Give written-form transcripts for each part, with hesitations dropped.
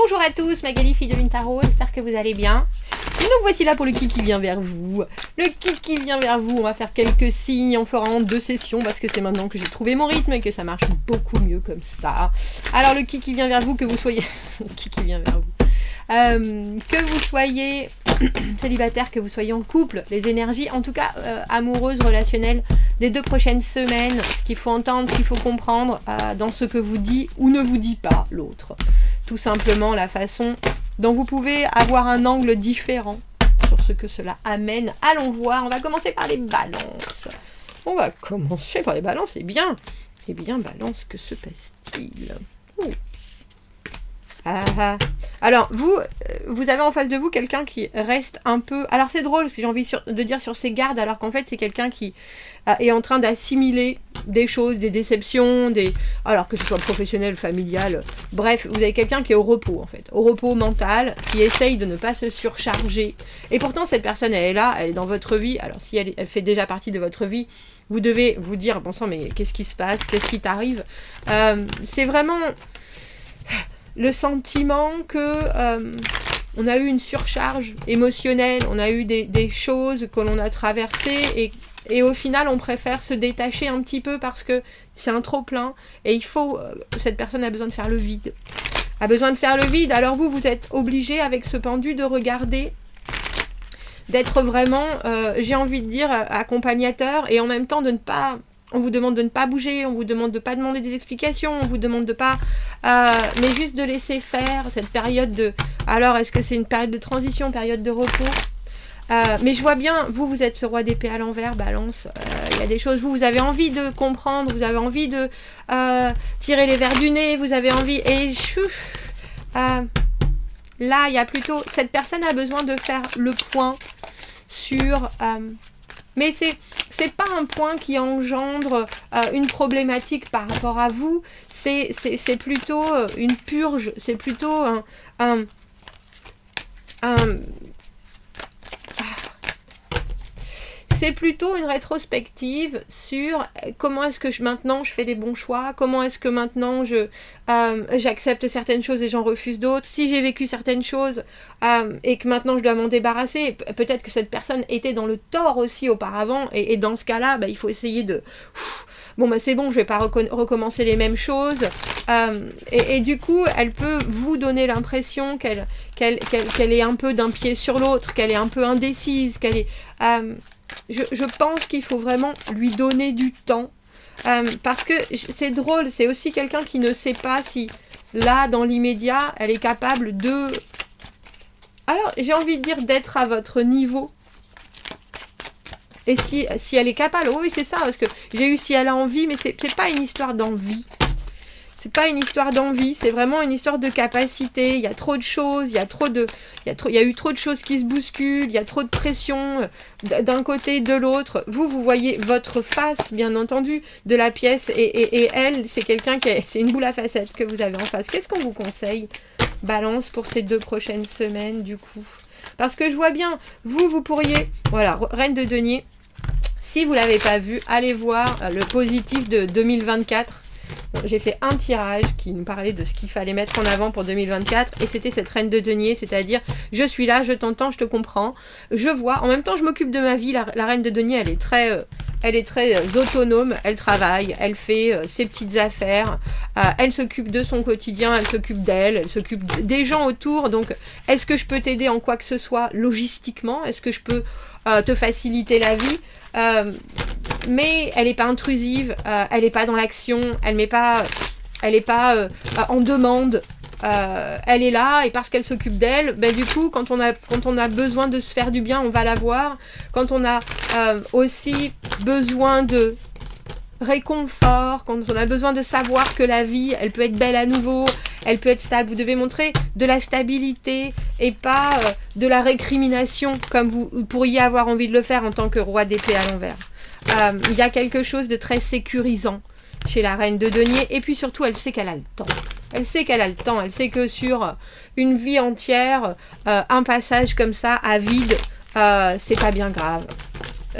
Bonjour à tous, Magali, fille de Lune Tarot, j'espère que vous allez bien. Donc voici là pour le qui vient vers vous. Le qui vient vers vous, on va faire quelques signes, on fera en 2 sessions parce que c'est maintenant que j'ai trouvé mon rythme et que ça marche beaucoup mieux comme ça. Alors le qui vient vers vous, que vous soyez... qui vient vers vous. Que vous soyez célibataire, que vous soyez en couple, les énergies, en tout cas amoureuses, relationnelles, des 2 prochaines semaines, ce qu'il faut entendre, ce qu'il faut comprendre dans ce que vous dit ou ne vous dit pas l'autre. Tout simplement la façon dont vous pouvez avoir un angle différent sur ce que cela amène. Allons voir, on va commencer par les balances. On va commencer par les balances, eh bien, balance, que se passe-t-il? Alors, vous avez en face de vous quelqu'un qui reste un peu... Alors, c'est drôle, ce que j'ai envie de dire sur ses gardes, alors qu'en fait, c'est quelqu'un qui est en train d'assimiler des choses, des déceptions, alors que ce soit professionnel, familial, bref, vous avez quelqu'un qui est au repos, en fait, au repos mental, qui essaye de ne pas se surcharger. Et pourtant, cette personne, elle est là, elle est dans votre vie. Alors, si elle fait déjà partie de votre vie, vous devez vous dire, bon sang, mais qu'est-ce qui se passe? Qu'est-ce qui t'arrive? C'est vraiment... le sentiment que on a eu une surcharge émotionnelle, on a eu des choses que l'on a traversées et au final on préfère se détacher un petit peu parce que c'est un trop-plein et il faut, cette personne a besoin de faire le vide. Alors vous êtes obligé avec ce pendu de regarder, d'être vraiment, j'ai envie de dire, accompagnateur et en même temps de ne pas... On vous demande de ne pas bouger, on vous demande de ne pas demander des explications, on vous demande de pas... mais juste de laisser faire cette période de... Alors, est-ce que c'est une période de transition, période de repos? Mais je vois bien, vous êtes ce roi d'épée à l'envers, balance. Il y a des choses, vous avez envie de comprendre, vous avez envie de tirer les verres du nez, vous avez envie... Et là, il y a plutôt... Cette personne a besoin de faire le point sur... mais c'est pas un point qui engendre une problématique par rapport à vous, c'est plutôt une purge, c'est plutôt c'est plutôt une rétrospective sur comment est-ce que maintenant je fais des bons choix, comment est-ce que maintenant j'accepte certaines choses et j'en refuse d'autres, si j'ai vécu certaines choses et que maintenant je dois m'en débarrasser, peut-être que cette personne était dans le tort aussi auparavant et dans ce cas-là, il faut essayer de... Bon, c'est bon, je vais pas recommencer les mêmes choses. Et du coup, elle peut vous donner l'impression qu'elle est un peu d'un pied sur l'autre, qu'elle est un peu indécise, qu'elle est... Je pense qu'il faut vraiment lui donner du temps. Parce que c'est drôle, c'est aussi quelqu'un qui ne sait pas si, là, dans l'immédiat, elle est capable de... Alors, j'ai envie de dire d'être à votre niveau. Et si elle est capable, oui, c'est ça, parce que j'ai eu si elle a envie, mais c'est pas une histoire d'envie. C'est pas une histoire d'envie, c'est vraiment une histoire de capacité. Il y a trop de choses, il y a eu trop de choses qui se bousculent, il y a trop de pression d'un côté, de l'autre. Vous voyez votre face, bien entendu, de la pièce, et elle, c'est quelqu'un c'est une boule à facettes que vous avez en face. Qu'est-ce qu'on vous conseille, balance, pour ces 2 prochaines semaines, du coup? Parce que je vois bien, vous pourriez... Voilà, reine de denier. Si vous ne l'avez pas vu, allez voir le positif de 2024. J'ai fait un tirage qui nous parlait de ce qu'il fallait mettre en avant pour 2024 et c'était cette reine de denier, c'est-à-dire je suis là, je t'entends, je te comprends, je vois, en même temps je m'occupe de ma vie. La reine de denier, elle est très autonome, elle travaille, elle fait ses petites affaires, elle s'occupe de son quotidien, elle s'occupe d'elle, elle s'occupe des gens autour. Donc est-ce que je peux t'aider en quoi que ce soit logistiquement? Est-ce que je peux te faciliter la vie? Mais elle n'est pas intrusive, elle n'est pas dans l'action, elle n'est pas en demande, elle est là et parce qu'elle s'occupe d'elle, du coup quand on a besoin de se faire du bien, on va la voir. Quand on a aussi besoin de réconfort, quand on a besoin de savoir que la vie, elle peut être belle à nouveau, elle peut être stable, vous devez montrer de la stabilité et pas de la récrimination comme vous pourriez avoir envie de le faire en tant que roi d'épée à l'envers. Il y a quelque chose de très sécurisant chez la reine de denier et puis surtout elle sait qu'elle a le temps. Elle sait que sur une vie entière, un passage comme ça à vide, c'est pas bien grave.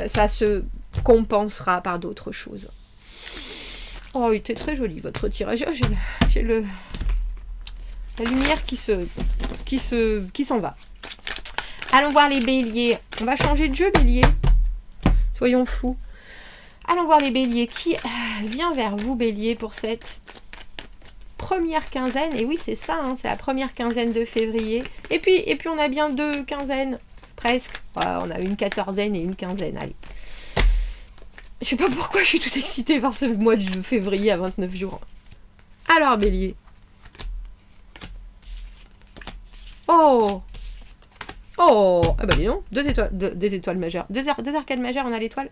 Ça se compensera par d'autres choses. Oh, il était très joli votre tirage. Oh, j'ai le La lumière qui s'en va. Allons voir les béliers. On va changer de jeu, bélier. Soyons fous. Allons voir les béliers. Qui vient vers vous, bélier, pour cette première quinzaine? Et oui, c'est ça, hein, c'est la première quinzaine de février. Et puis on a bien 2 quinzaines, presque. Ouais, on a une quatorzaine et une quinzaine, allez. Je sais pas pourquoi je suis toute excitée par ce mois de février à 29 jours. Alors, bélier. Oh! Oh! Ah bah dis donc, 2 étoiles, des étoiles majeures. 2 arcades majeures, on a l'étoile.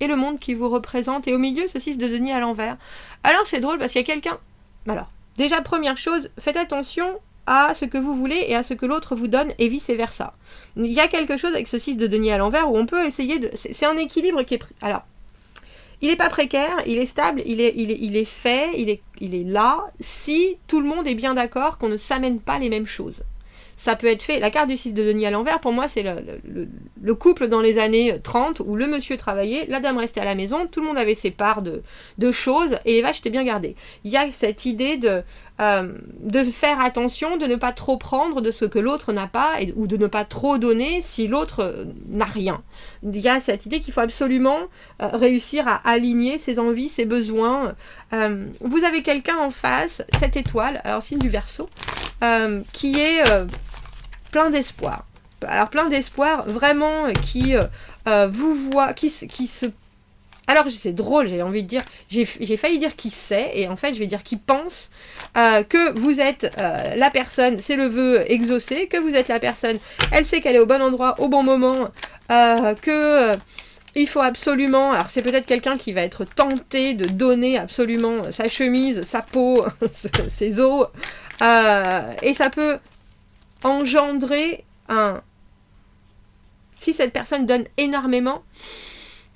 Et le monde qui vous représente. Et au milieu, ce 6 de denier à l'envers. Alors, c'est drôle parce qu'il y a quelqu'un... Alors, déjà, première chose, faites attention à ce que vous voulez et à ce que l'autre vous donne et vice-versa. Il y a quelque chose avec ce 6 de denier à l'envers où on peut essayer de... C'est un équilibre qui est... Alors, il n'est pas précaire, il est stable, il est fait, il est là, si tout le monde est bien d'accord qu'on ne s'amène pas les mêmes choses. Ça peut être fait. La carte du 6 de denier à l'envers, pour moi, c'est le couple dans les années 30 où le monsieur travaillait, la dame restait à la maison, tout le monde avait ses parts de choses et les vaches étaient bien gardées. Il y a cette idée de faire attention, de ne pas trop prendre de ce que l'autre n'a pas ou de ne pas trop donner si l'autre n'a rien. Il y a cette idée qu'il faut absolument réussir à aligner ses envies, ses besoins. Vous avez quelqu'un en face, cette étoile, alors signe du Verseau, qui est plein d'espoir. Alors plein d'espoir, vraiment, qui vous voit, qui se... Alors c'est drôle, j'ai envie de dire, j'ai failli dire qui sait, et en fait je vais dire qui pense que vous êtes la personne, c'est le vœu exaucé, que vous êtes la personne, elle sait qu'elle est au bon endroit, au bon moment, que... il faut absolument, alors c'est peut-être quelqu'un qui va être tenté de donner absolument sa chemise, sa peau, ses os, et ça peut engendrer un... Si cette personne donne énormément,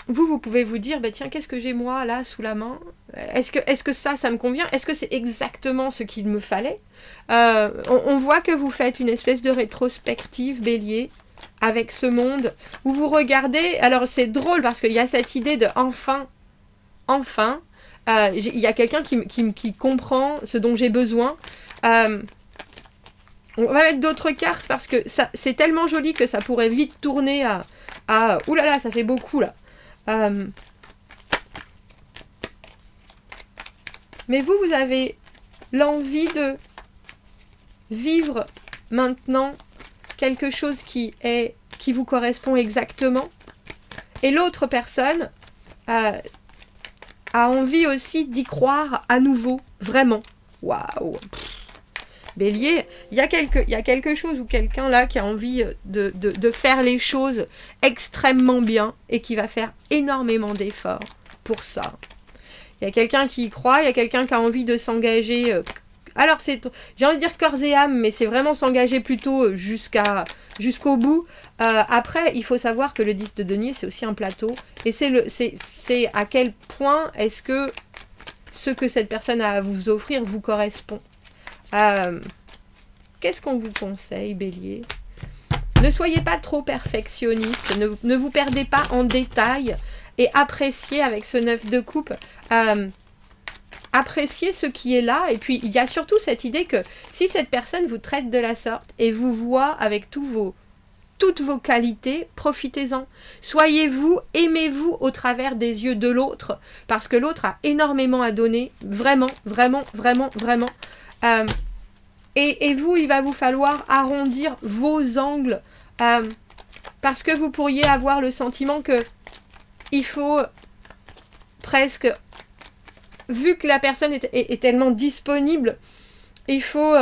vous pouvez vous dire, bah tiens, qu'est-ce que j'ai moi là sous la main? Est-ce que ça me convient? Est-ce que c'est exactement ce qu'il me fallait? On voit que vous faites une espèce de rétrospective, bélier, avec ce monde, où vous regardez, alors c'est drôle parce qu'il y a cette idée de enfin, il y a quelqu'un qui comprend ce dont j'ai besoin. On va mettre d'autres cartes parce que c'est tellement joli que ça pourrait vite tourner à oulala, ça fait beaucoup là. Mais vous avez l'envie de vivre maintenant quelque chose qui vous correspond exactement. Et l'autre personne a envie aussi d'y croire à nouveau, vraiment. Waouh! Bélier, il y a quelque chose ou quelqu'un là qui a envie de faire les choses extrêmement bien et qui va faire énormément d'efforts pour ça. Il y a quelqu'un qui y croit, il y a quelqu'un qui a envie de s'engager. Alors j'ai envie de dire corps et âme, mais c'est vraiment s'engager plutôt jusqu'au bout. Après, il faut savoir que le 10 de denier, c'est aussi un plateau. Et c'est à quel point est-ce que ce que cette personne a à vous offrir vous correspond. Qu'est-ce qu'on vous conseille, bélier? Ne soyez pas trop perfectionniste, ne vous perdez pas en détails et appréciez avec ce 9 de coupe, appréciez ce qui est là. Et puis il y a surtout cette idée que si cette personne vous traite de la sorte et vous voit avec toutes vos qualités, profitez-en. Soyez-vous, aimez-vous au travers des yeux de l'autre, parce que l'autre a énormément à donner, vraiment, vraiment, vraiment, vraiment. Et vous, il va vous falloir arrondir vos angles parce que vous pourriez avoir le sentiment que il faut presque, vu que la personne est tellement disponible, il faut...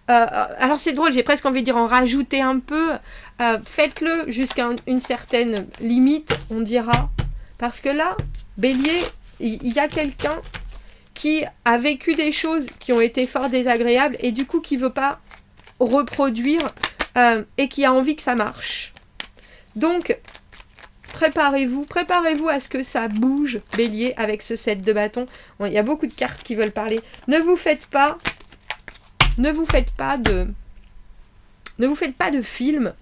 alors c'est drôle, j'ai presque envie de dire en rajouter un peu. Faites-le jusqu'à une certaine limite, on dira. Parce que là, bélier, il y a quelqu'un qui a vécu des choses qui ont été fort désagréables et du coup qui ne veut pas reproduire et qui a envie que ça marche. Donc, préparez-vous à ce que ça bouge, bélier, avec ce 7 de bâton. Bon, il y a beaucoup de cartes qui veulent parler. Ne vous faites pas de film,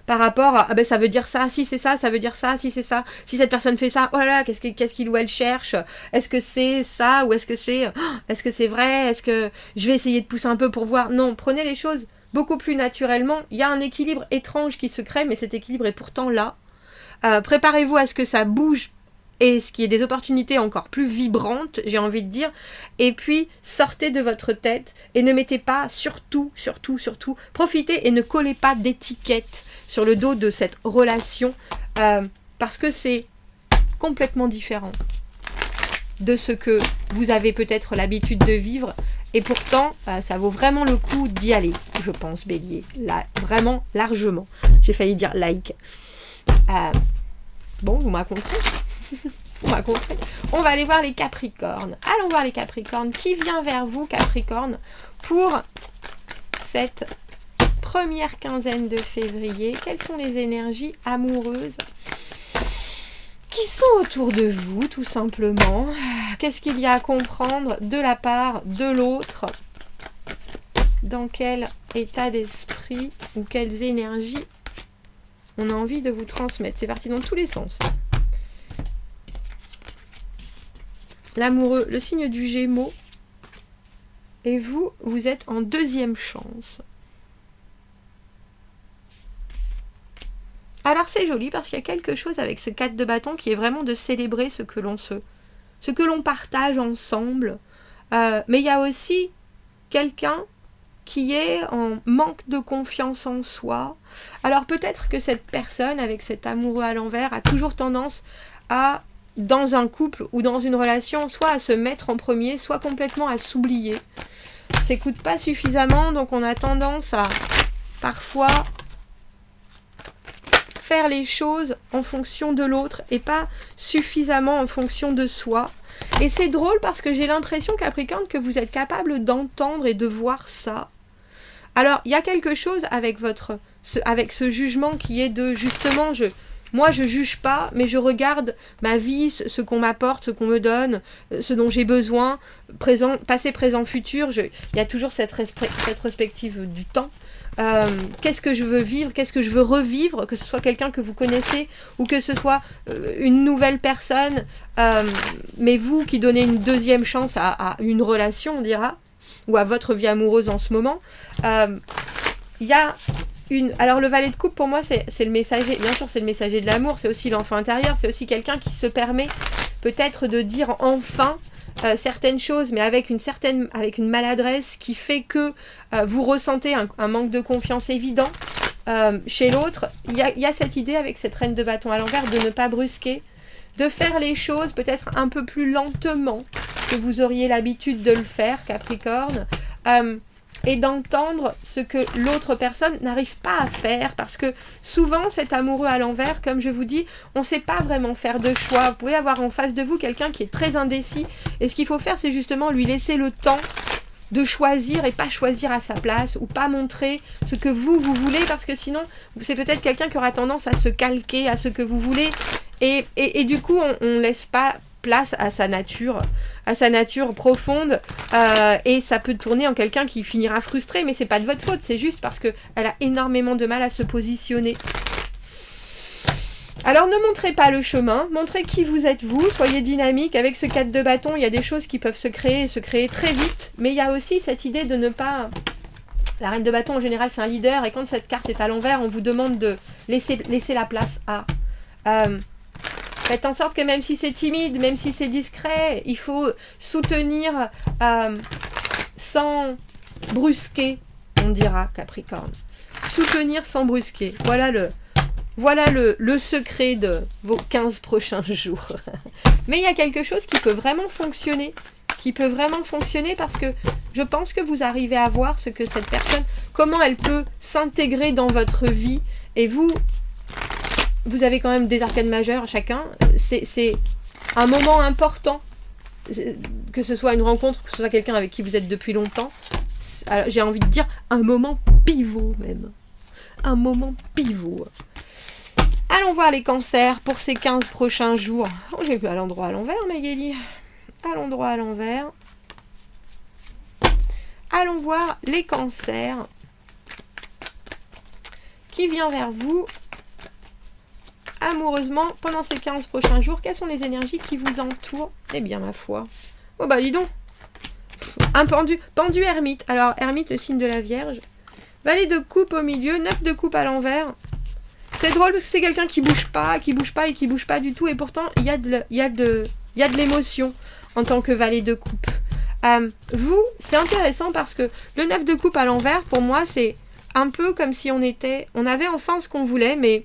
par rapport à, ah ben ça veut dire ça, si c'est ça, ça veut dire ça, si c'est ça, si cette personne fait ça, oh là là, qu'est-ce qu'il ou elle cherche, est-ce que c'est ça, ou est-ce que c'est vrai, est-ce que je vais essayer de pousser un peu pour voir, non, prenez les choses beaucoup plus naturellement, il y a un équilibre étrange qui se crée, mais cet équilibre est pourtant là, préparez-vous à ce que ça bouge, et ce qui est des opportunités encore plus vibrantes, j'ai envie de dire, et puis sortez de votre tête et ne mettez pas, surtout, profitez et ne collez pas d'étiquette sur le dos de cette relation, parce que c'est complètement différent de ce que vous avez peut-être l'habitude de vivre, et pourtant, ça vaut vraiment le coup d'y aller, je pense, Bélier, là, vraiment largement. J'ai failli dire like. Bon, vous m'avez compris. On va aller voir les Capricornes. Allons voir les Capricornes. Qui vient vers vous, Capricorne, pour cette première quinzaine de février? Quelles sont les énergies amoureuses qui sont autour de vous, tout simplement? Qu'est-ce qu'il y a à comprendre de la part de l'autre? Dans quel état d'esprit ou quelles énergies on a envie de vous transmettre? C'est parti dans tous les sens. L'amoureux, le signe du Gémeaux, et vous, vous êtes en deuxième chance. Alors c'est joli parce qu'il y a quelque chose avec ce 4 de bâton qui est vraiment de célébrer ce que l'on partage ensemble. Mais il y a aussi quelqu'un qui est en manque de confiance en soi. Alors peut-être que cette personne avec cet amoureux à l'envers a toujours tendance à, dans un couple ou dans une relation, soit à se mettre en premier, soit complètement à s'oublier. On s'écoute pas suffisamment, donc on a tendance à parfois faire les choses en fonction de l'autre et pas suffisamment en fonction de soi. Et c'est drôle parce que j'ai l'impression, Capricorne, que vous êtes capable d'entendre et de voir ça. Alors, il y a quelque chose avec avec ce jugement qui est de, justement, moi, je juge pas, mais je regarde ma vie, ce qu'on m'apporte, ce qu'on me donne, ce dont j'ai besoin, passé, présent, futur. Il y a toujours cette rétrospective du temps. Qu'est-ce que je veux vivre, qu'est-ce que je veux revivre, que ce soit quelqu'un que vous connaissez ou que ce soit une nouvelle personne, mais vous qui donnez une deuxième chance à une relation, on dira, ou à votre vie amoureuse en ce moment, il y a alors le valet de coupe pour moi c'est le messager, bien sûr c'est le messager de l'amour, c'est aussi l'enfant intérieur, c'est aussi quelqu'un qui se permet peut-être de dire enfin certaines choses, mais avec une maladresse qui fait que vous ressentez un manque de confiance évident chez l'autre. Il y a cette idée avec cette reine de bâton à l'envers de ne pas brusquer, de faire les choses peut-être un peu plus lentement que vous auriez l'habitude de le faire, Capricorne, et d'entendre ce que l'autre personne n'arrive pas à faire, parce que souvent cet amoureux à l'envers, comme je vous dis, on ne sait pas vraiment faire de choix. Vous pouvez avoir en face de vous quelqu'un qui est très indécis, et ce qu'il faut faire, c'est justement lui laisser le temps de choisir et pas choisir à sa place, ou pas montrer ce que vous voulez, parce que sinon, c'est peut-être quelqu'un qui aura tendance à se calquer à ce que vous voulez, et du coup, on laisse pas place à sa nature profonde, et ça peut tourner en quelqu'un qui finira frustré, mais c'est pas de votre faute, c'est juste parce que elle a énormément de mal à se positionner. Alors ne montrez pas le chemin, montrez qui vous êtes vous, soyez dynamique. Avec ce 4 de bâton, il y a des choses qui peuvent se créer très vite, mais il y a aussi cette idée de ne pas... La reine de bâton en général c'est un leader, et quand cette carte est à l'envers, on vous demande de laisser la place à... Faites en sorte que même si c'est timide, même si c'est discret, il faut soutenir sans brusquer, on dira, Capricorne. Soutenir sans brusquer. Voilà le secret de vos 15 prochains jours. Mais il y a quelque chose qui peut vraiment fonctionner. Parce que je pense que vous arrivez à voir ce que cette personne, comment elle peut s'intégrer dans votre vie. Et vous avez quand même des arcanes majeures chacun, c'est un moment important, que ce soit une rencontre, que ce soit quelqu'un avec qui vous êtes depuis longtemps, j'ai envie de dire un moment pivot même, un moment pivot. Allons voir les cancers pour ces 15 prochains jours. Oh, j'ai vu à l'endroit à l'envers, Magali, à l'endroit à l'envers. Allons voir les cancers. Qui vient vers vous amoureusement pendant ces 15 prochains jours. Quelles sont les énergies qui vous entourent? Eh bien, ma foi. Oh bah, dis donc. Un pendu ermite. Alors, ermite, le signe de la Vierge. Valet de coupe au milieu, 9 de coupe à l'envers. C'est drôle parce que c'est quelqu'un qui bouge pas et qui bouge pas du tout. Et pourtant, il y a de l'émotion en tant que valet de coupe. Vous, c'est intéressant parce que le 9 de coupe à l'envers, pour moi, c'est un peu comme si on avait enfin ce qu'on voulait, mais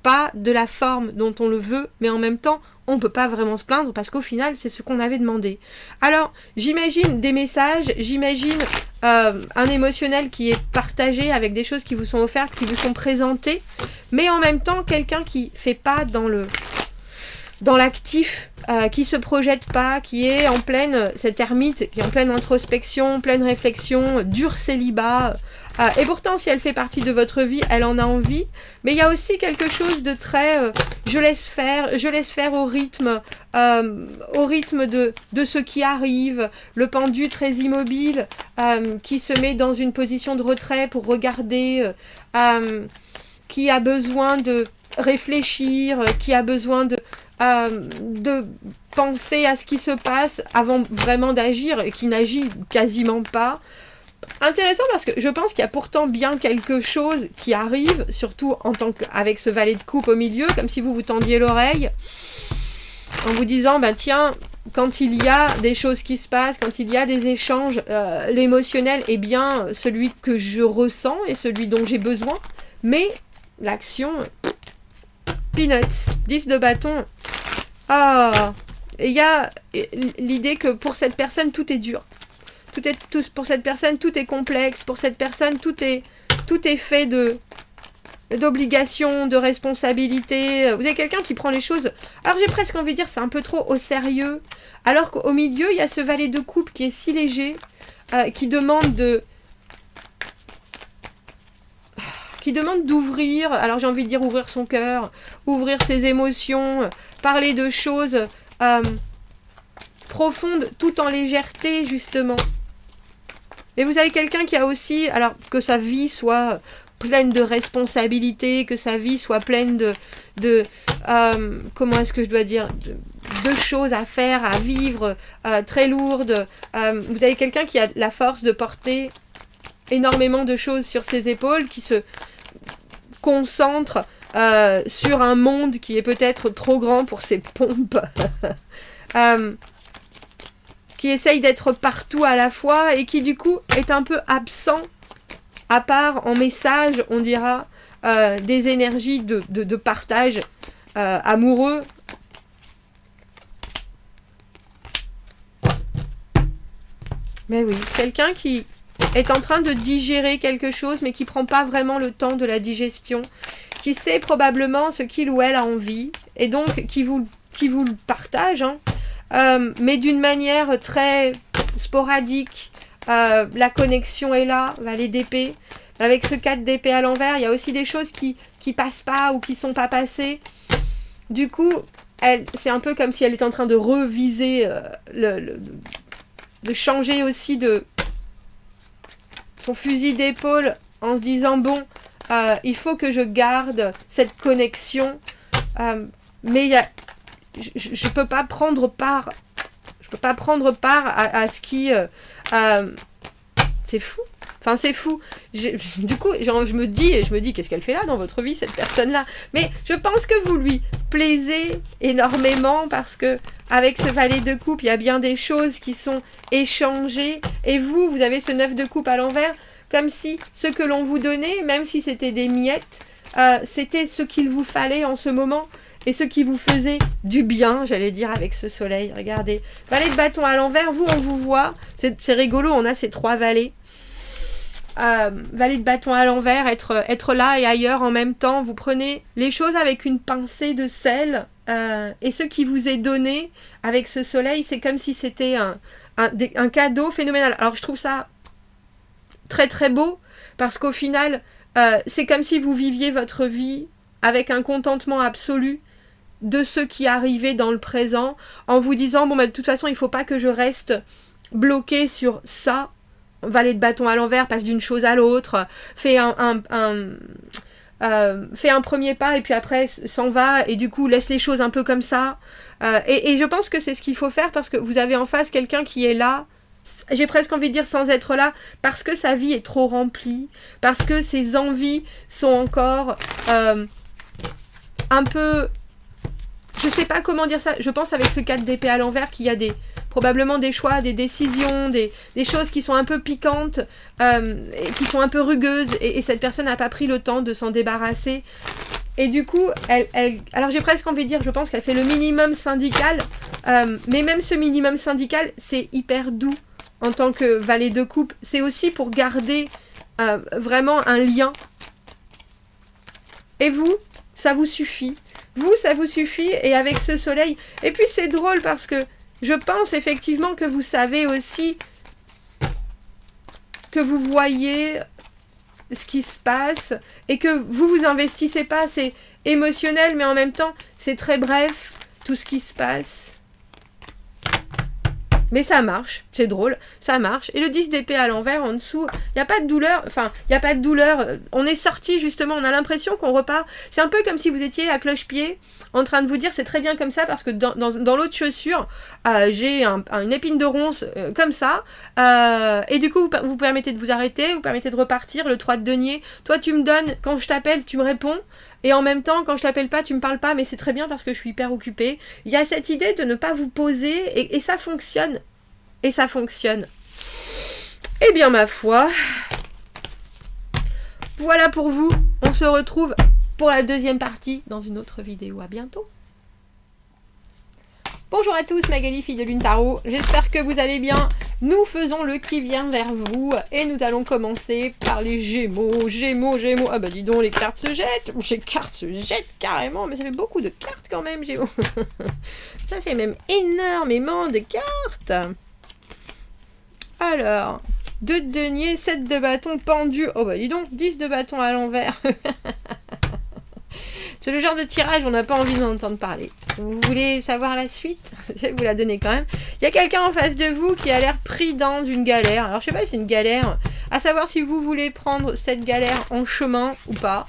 pas de la forme dont on le veut, mais en même temps, on ne peut pas vraiment se plaindre parce qu'au final, c'est ce qu'on avait demandé. Alors, j'imagine des messages, j'imagine un émotionnel qui est partagé avec des choses qui vous sont offertes, qui vous sont présentées, mais en même temps, quelqu'un qui fait pas dans l'actif, qui se projette pas, qui est en pleine, cette ermite, qui est en pleine introspection, pleine réflexion, dur célibat. Et pourtant, si elle fait partie de votre vie, elle en a envie. Mais il y a aussi quelque chose de très, je laisse faire au rythme de ce qui arrive. Le pendu très immobile, qui se met dans une position de retrait pour regarder, qui a besoin de réfléchir, qui a besoin de penser à ce qui se passe avant vraiment d'agir et qui n'agit quasiment pas. Intéressant parce que je pense qu'il y a pourtant bien quelque chose qui arrive, surtout avec ce valet de coupe au milieu, comme si vous tendiez l'oreille en vous disant, bah tiens, quand il y a des choses qui se passent, quand il y a des échanges, l'émotionnel est bien celui que je ressens et celui dont j'ai besoin, mais l'action... Peanuts, 10 de bâton. Ah, il y a l'idée que pour cette personne, tout est dur. Pour cette personne, tout est complexe. Pour cette personne, tout est fait d'obligations, de responsabilités. Vous avez quelqu'un qui prend les choses... Alors j'ai presque envie de dire c'est un peu trop au sérieux. Alors qu'au milieu, il y a ce valet de coupe qui est si léger, qui demande d'ouvrir, alors j'ai envie de dire ouvrir son cœur, ouvrir ses émotions, parler de choses profondes tout en légèreté justement. Et vous avez quelqu'un qui a aussi, alors que sa vie soit pleine de responsabilités, que sa vie soit pleine de comment est-ce que je dois dire, de choses à faire, à vivre, très lourdes. Vous avez quelqu'un qui a la force de porter énormément de choses sur ses épaules, qui se concentre sur un monde qui est peut-être trop grand pour ses pompes, qui essaye d'être partout à la fois et qui du coup est un peu absent, à part en message, on dira, des énergies de partage amoureux. Mais oui, quelqu'un qui est en train de digérer quelque chose, mais qui prend pas vraiment le temps de la digestion, qui sait probablement ce qu'il ou elle a envie, et donc qui vous le partage, hein, mais d'une manière très sporadique. La connexion est là, valet d'épée. Avec ce 4 d'épée à l'envers, il y a aussi des choses qui passent pas ou qui sont pas passées. Du coup, c'est un peu comme si elle est en train de reviser, de changer aussi de son fusil d'épaule en se disant bon, il faut que je garde cette connexion, mais je peux pas prendre part, à ce qui, c'est fou. Enfin, c'est fou. Du coup, je me dis, qu'est-ce qu'elle fait là dans votre vie, cette personne-là? Mais je pense que vous lui plaisez énormément parce que avec ce valet de coupe, il y a bien des choses qui sont échangées. Et vous avez ce 9 de coupe à l'envers, comme si ce que l'on vous donnait, même si c'était des miettes, c'était ce qu'il vous fallait en ce moment et ce qui vous faisait du bien, j'allais dire, avec ce soleil. Regardez. Valet de bâton à l'envers, vous, on vous voit. C'est rigolo, on a ces 3 valets. Valet de bâton à l'envers, être là et ailleurs en même temps. Vous prenez les choses avec une pincée de sel, et ce qui vous est donné avec ce soleil, c'est comme si c'était un cadeau phénoménal. Alors je trouve ça très très beau parce qu'au final c'est comme si vous viviez votre vie avec un contentement absolu de ce qui arrivait dans le présent, en vous disant bon, de toute façon il faut pas que je reste bloqué sur ça. Valet de bâton à l'envers, passe d'une chose à l'autre, fait fait un premier pas et puis après s'en va et du coup laisse les choses un peu comme ça. Et je pense que c'est ce qu'il faut faire parce que vous avez en face quelqu'un qui est là, j'ai presque envie de dire sans être là, parce que sa vie est trop remplie, parce que ses envies sont encore un peu... Je sais pas comment dire ça, je pense avec ce 4 d'épée à l'envers qu'il y a probablement des choix, des décisions, des choses qui sont un peu piquantes, et qui sont un peu rugueuses, et cette personne n'a pas pris le temps de s'en débarrasser. Et du coup, alors j'ai presque envie de dire, je pense qu'elle fait le minimum syndical, mais même ce minimum syndical, c'est hyper doux en tant que valet de coupe. C'est aussi pour garder vraiment un lien. Et vous, ça vous suffit. Vous, ça vous suffit, et avec ce soleil... Et puis c'est drôle parce que je pense effectivement que vous savez aussi que vous voyez ce qui se passe et que vous vous investissez pas. C'est émotionnel, mais en même temps, c'est très bref, tout ce qui se passe. Mais ça marche, c'est drôle, ça marche. Et le 10 d'épée à l'envers, en dessous, il n'y a pas de douleur, enfin, il n'y a pas de douleur. On est sorti, justement, on a l'impression qu'on repart. C'est un peu comme si vous étiez à cloche-pied, en train de vous dire, c'est très bien comme ça, parce que dans l'autre chaussure, j'ai une épine de ronce comme ça. Et du coup, vous permettez de vous arrêter, vous permettez de repartir, le 3 de denier. Toi, tu me donnes, quand je t'appelle, tu me réponds. Et en même temps, quand je t'appelle pas, tu me parles pas, mais c'est très bien parce que je suis hyper occupée. Il y a cette idée de ne pas vous poser, et ça fonctionne. Et ça fonctionne. Eh bien, ma foi, voilà pour vous. On se retrouve pour la deuxième partie dans une autre vidéo. À bientôt. Bonjour à tous, Magali, fille de Lune Tarot. J'espère que vous allez bien. Nous faisons le qui vient vers vous et nous allons commencer par les Gémeaux. Gémeaux. Ah bah dis donc, les cartes se jettent. Les cartes se jettent carrément, mais ça fait beaucoup de cartes quand même, Gémeaux. Ça fait même énormément de cartes. Alors, 2 de denier, 7 de bâton pendu. Oh bah dis donc, 10 de bâton à l'envers. C'est le genre de tirage, on n'a pas envie d'en entendre parler. Vous voulez savoir la suite? Je vais vous la donner quand même. Il y a quelqu'un en face de vous qui a l'air pris dans une galère. Alors je sais pas si c'est une galère, à savoir si vous voulez prendre cette galère en chemin ou pas.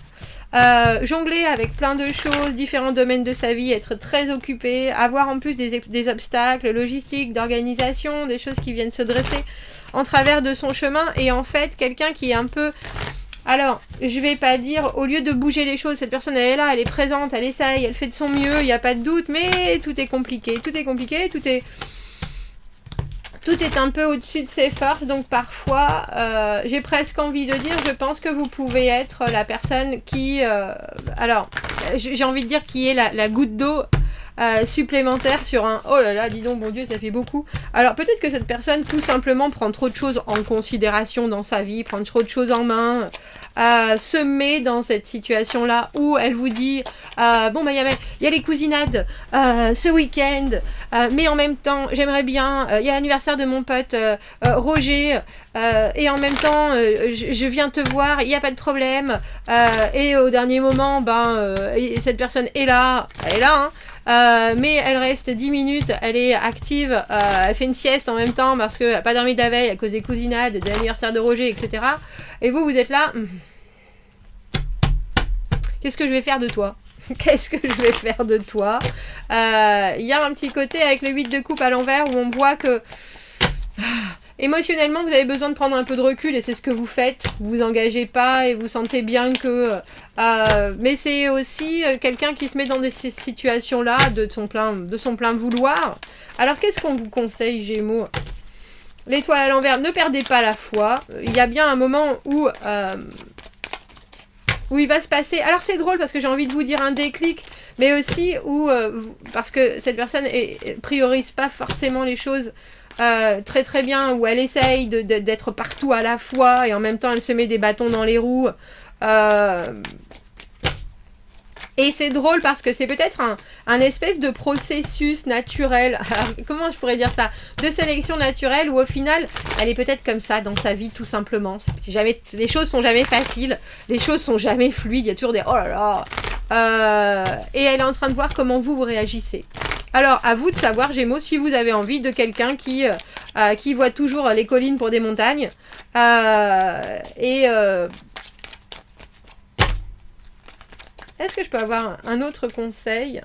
Jongler avec plein de choses, différents domaines de sa vie, être très occupé, avoir en plus des obstacles logistiques, d'organisation, des choses qui viennent se dresser en travers de son chemin. Et en fait, quelqu'un qui est un peu... Alors, je vais pas dire, au lieu de bouger les choses, cette personne elle est là, elle est présente, elle essaye, elle fait de son mieux, il n'y a pas de doute, mais tout est compliqué, tout est un peu au-dessus de ses forces, donc parfois, j'ai presque envie de dire, je pense que vous pouvez être la personne qui, alors, j'ai envie de dire qui est la goutte d'eau supplémentaire sur un... Oh là là, dis donc, bon Dieu, ça fait beaucoup. Alors, peut-être que cette personne, tout simplement, prend trop de choses en considération dans sa vie, prend trop de choses en main, se met dans cette situation-là où elle vous dit bon, bah, il y a les cousinades ce week-end, mais en même temps, j'aimerais bien, il y a l'anniversaire de mon pote Roger, et en même temps, je viens te voir, il n'y a pas de problème, et au dernier moment, cette personne est là, elle est là, hein. Mais elle reste 10 minutes, elle est active, elle fait une sieste en même temps parce qu'elle n'a pas dormi de la veille à cause des cousinades, de l'anniversaire de Roger, etc. Et vous êtes là. Qu'est-ce que je vais faire de toi? Qu'est-ce que je vais faire de toi? Il y a un petit côté avec le 8 de coupe à l'envers où on voit que... émotionnellement, vous avez besoin de prendre un peu de recul et c'est ce que vous faites. Vous vous engagez pas et vous sentez bien que... mais c'est aussi quelqu'un qui se met dans ces situations-là de son plein vouloir. Alors, qu'est-ce qu'on vous conseille, Gémeaux? L'étoile à l'envers, ne perdez pas la foi. Il y a bien un moment où il va se passer... Alors, c'est drôle parce que j'ai envie de vous dire un déclic, mais aussi où... parce que cette personne priorise pas forcément les choses... très très bien, où elle essaye d'être partout à la fois et en même temps elle se met des bâtons dans les roues, et c'est drôle parce que c'est peut-être un espèce de processus naturel. Alors, comment je pourrais dire ça, de sélection naturelle où au final elle est peut-être comme ça dans sa vie tout simplement. Les choses sont jamais faciles, les choses sont jamais fluides, il y a toujours des oh là là, et elle est en train de voir comment vous réagissez. Alors, à vous de savoir, Gémeaux, si vous avez envie de quelqu'un qui voit toujours les collines pour des montagnes. Est-ce que je peux avoir un autre conseil?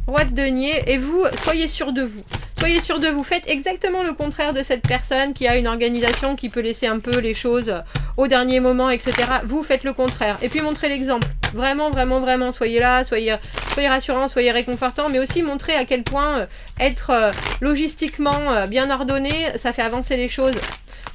Roi de denier, et vous, soyez sûr de vous. Soyez sûr de vous. Faites exactement le contraire de cette personne qui a une organisation qui peut laisser un peu les choses au dernier moment, etc. Vous faites le contraire. Et puis montrez l'exemple. Vraiment, vraiment, vraiment. Soyez là, soyez rassurant, soyez réconfortant, mais aussi montrez à quel point être logistiquement bien ordonné, ça fait avancer les choses.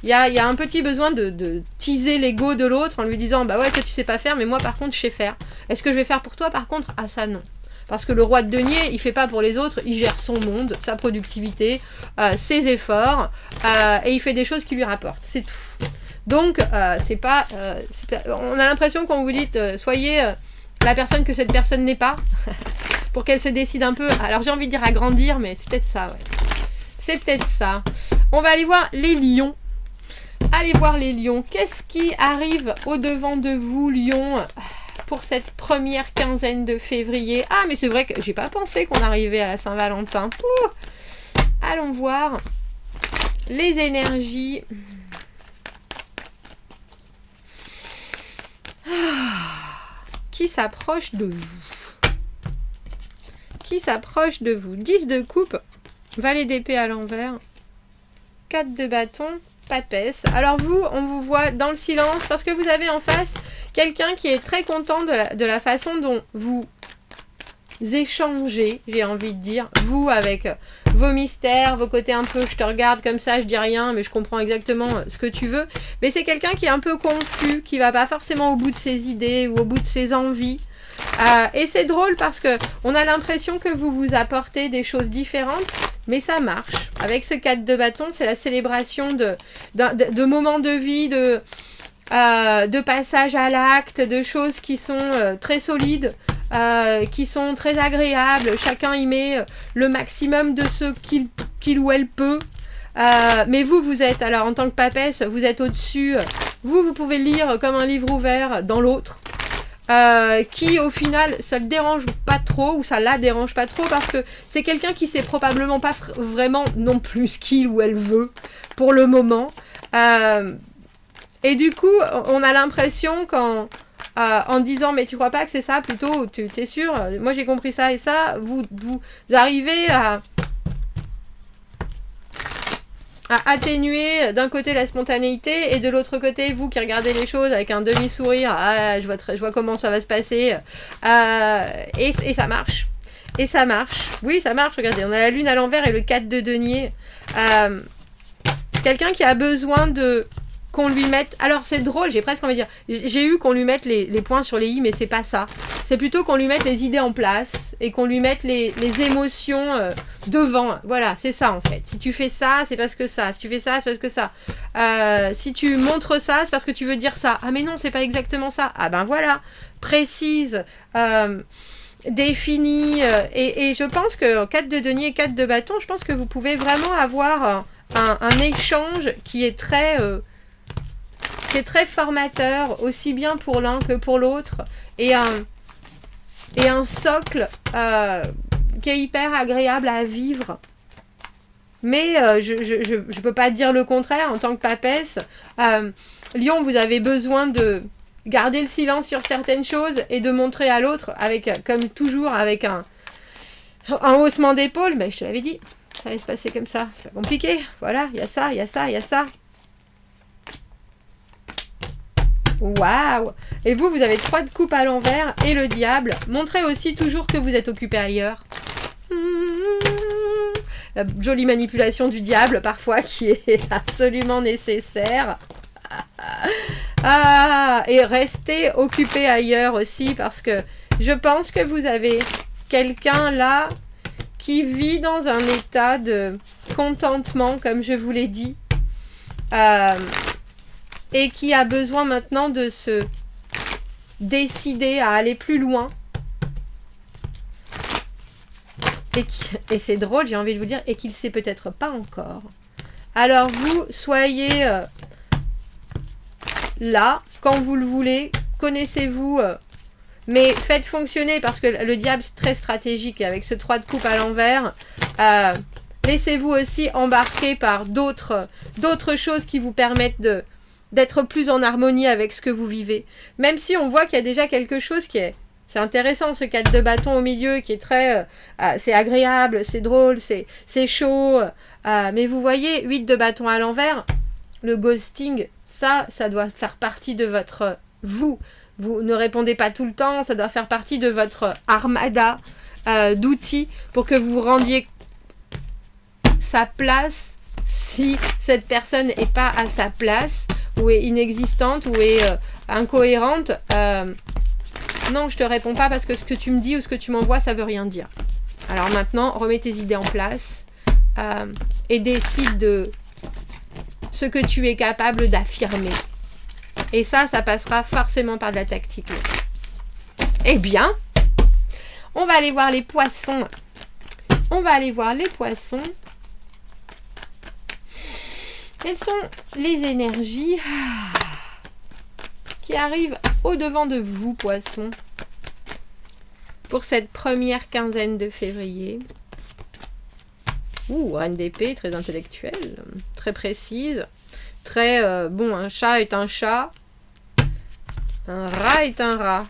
Il y a un petit besoin de teaser l'ego de l'autre en lui disant, bah ouais, toi tu sais pas faire, mais moi par contre je sais faire. Est-ce que je vais faire pour toi par contre? Ah ça non. Parce que le roi de denier, il fait pas pour les autres, il gère son monde, sa productivité, ses efforts, et il fait des choses qui lui rapportent, c'est tout. Donc, c'est pas, on a l'impression qu'on vous dit, soyez la personne que cette personne n'est pas, pour qu'elle se décide un peu, alors j'ai envie de dire à grandir, mais c'est peut-être ça, ouais. C'est peut-être ça. On va aller voir les lions. Allez voir les lions. Qu'est-ce qui arrive au-devant de vous, lions, pour cette première quinzaine de février? Ah, mais c'est vrai que j'ai pas pensé qu'on arrivait à la Saint-Valentin. Allons voir les énergies. Qui s'approche de vous? Qui s'approche de vous? 10 de coupe, valet d'épée à l'envers, 4 de bâton, papesse. Alors vous, on vous voit dans le silence parce que vous avez en face quelqu'un qui est très content de la façon dont vous échangez, j'ai envie de dire, vous avec vos mystères, vos côtés un peu je te regarde comme ça, je dis rien, mais je comprends exactement ce que tu veux. Mais c'est quelqu'un qui est un peu confus, qui va pas forcément au bout de ses idées ou au bout de ses envies. Et c'est drôle parce que on a l'impression que vous vous apportez des choses différentes, mais ça marche. Avec ce 4 de bâton, c'est la célébration de moments de vie, de passage à l'acte, de choses qui sont très solides, qui sont très agréables. Chacun y met le maximum de ce qu'il ou elle peut. Mais vous êtes, alors en tant que papesse, vous êtes au-dessus. Vous pouvez lire comme un livre ouvert dans l'autre. Qui au final ça le dérange pas trop ou ça la dérange pas trop parce que c'est quelqu'un qui sait probablement pas vraiment non plus ce qu'il ou elle veut pour le moment, et du coup on a l'impression en disant mais tu crois pas que c'est ça plutôt, tu t'es sûr, moi j'ai compris ça et ça, vous arrivez à atténuer d'un côté la spontanéité et de l'autre côté vous qui regardez les choses avec un demi-sourire, je vois comment ça va se passer, et ça marche. Et ça marche. Oui, ça marche, regardez, on a la lune à l'envers et le 4 de denier. Quelqu'un qui a besoin qu'on lui mette... Alors c'est drôle, j'ai presque envie de dire, j'ai eu qu'on lui mette les points sur les i, mais c'est pas ça. C'est plutôt qu'on lui mette les idées en place et qu'on lui mette les émotions devant. Voilà, c'est ça en fait. Si tu fais ça, c'est parce que ça. Si tu fais ça, c'est parce que ça. Si tu montres ça, c'est parce que tu veux dire ça. Ah mais non, c'est pas exactement ça. Ah ben voilà, précise, définie. Et je pense que 4 de denier et 4 de bâton, je pense que vous pouvez vraiment avoir un échange qui est très formateur, aussi bien pour l'un que pour l'autre, et un socle qui est hyper agréable à vivre. Mais je peux pas dire le contraire en tant que papesse. Lion, vous avez besoin de garder le silence sur certaines choses et de montrer à l'autre, comme toujours, avec un haussement d'épaule. Mais je te l'avais dit, ça allait se passer comme ça, c'est pas compliqué. Voilà, il y a ça, il y a ça, il y a ça. Waouh! Et vous avez 3 de coupe à l'envers et le diable. Montrez aussi toujours que vous êtes occupé ailleurs. La jolie manipulation du diable parfois qui est absolument nécessaire. Et restez occupé ailleurs aussi parce que je pense que vous avez quelqu'un là qui vit dans un état de contentement, comme je vous l'ai dit. Et qui a besoin maintenant de se décider à aller plus loin. Et c'est drôle, j'ai envie de vous dire, et qu'il ne sait peut-être pas encore. Alors vous, soyez là, quand vous le voulez, connaissez-vous, mais faites fonctionner, parce que le diable c'est très stratégique, et avec ce 3 de coupe à l'envers, laissez-vous aussi embarquer par d'autres choses qui vous permettent d'être plus en harmonie avec ce que vous vivez. Même si on voit qu'il y a déjà quelque chose qui est... C'est intéressant, ce 4 de bâton au milieu qui est très... c'est agréable, c'est drôle, c'est chaud. Mais vous voyez, 8 de bâton à l'envers, le ghosting, ça doit faire partie de votre... Vous ne répondez pas tout le temps, ça doit faire partie de votre armada d'outils pour que vous rendiez sa place si cette personne n'est pas à sa place, ou est inexistante, ou est incohérente. Non, je te réponds pas parce que ce que tu me dis ou ce que tu m'envoies, ça veut rien dire. Alors maintenant, remets tes idées en place et décide de ce que tu es capable d'affirmer. Et ça passera forcément par de la tactique. Eh bien, on va aller voir les poissons. On va aller voir les poissons. Quelles sont les énergies qui arrivent au-devant de vous, poissons, pour cette première quinzaine de février? Reine d'épée, très intellectuelle, très précise, très... bon, un chat est un chat, un rat est un rat.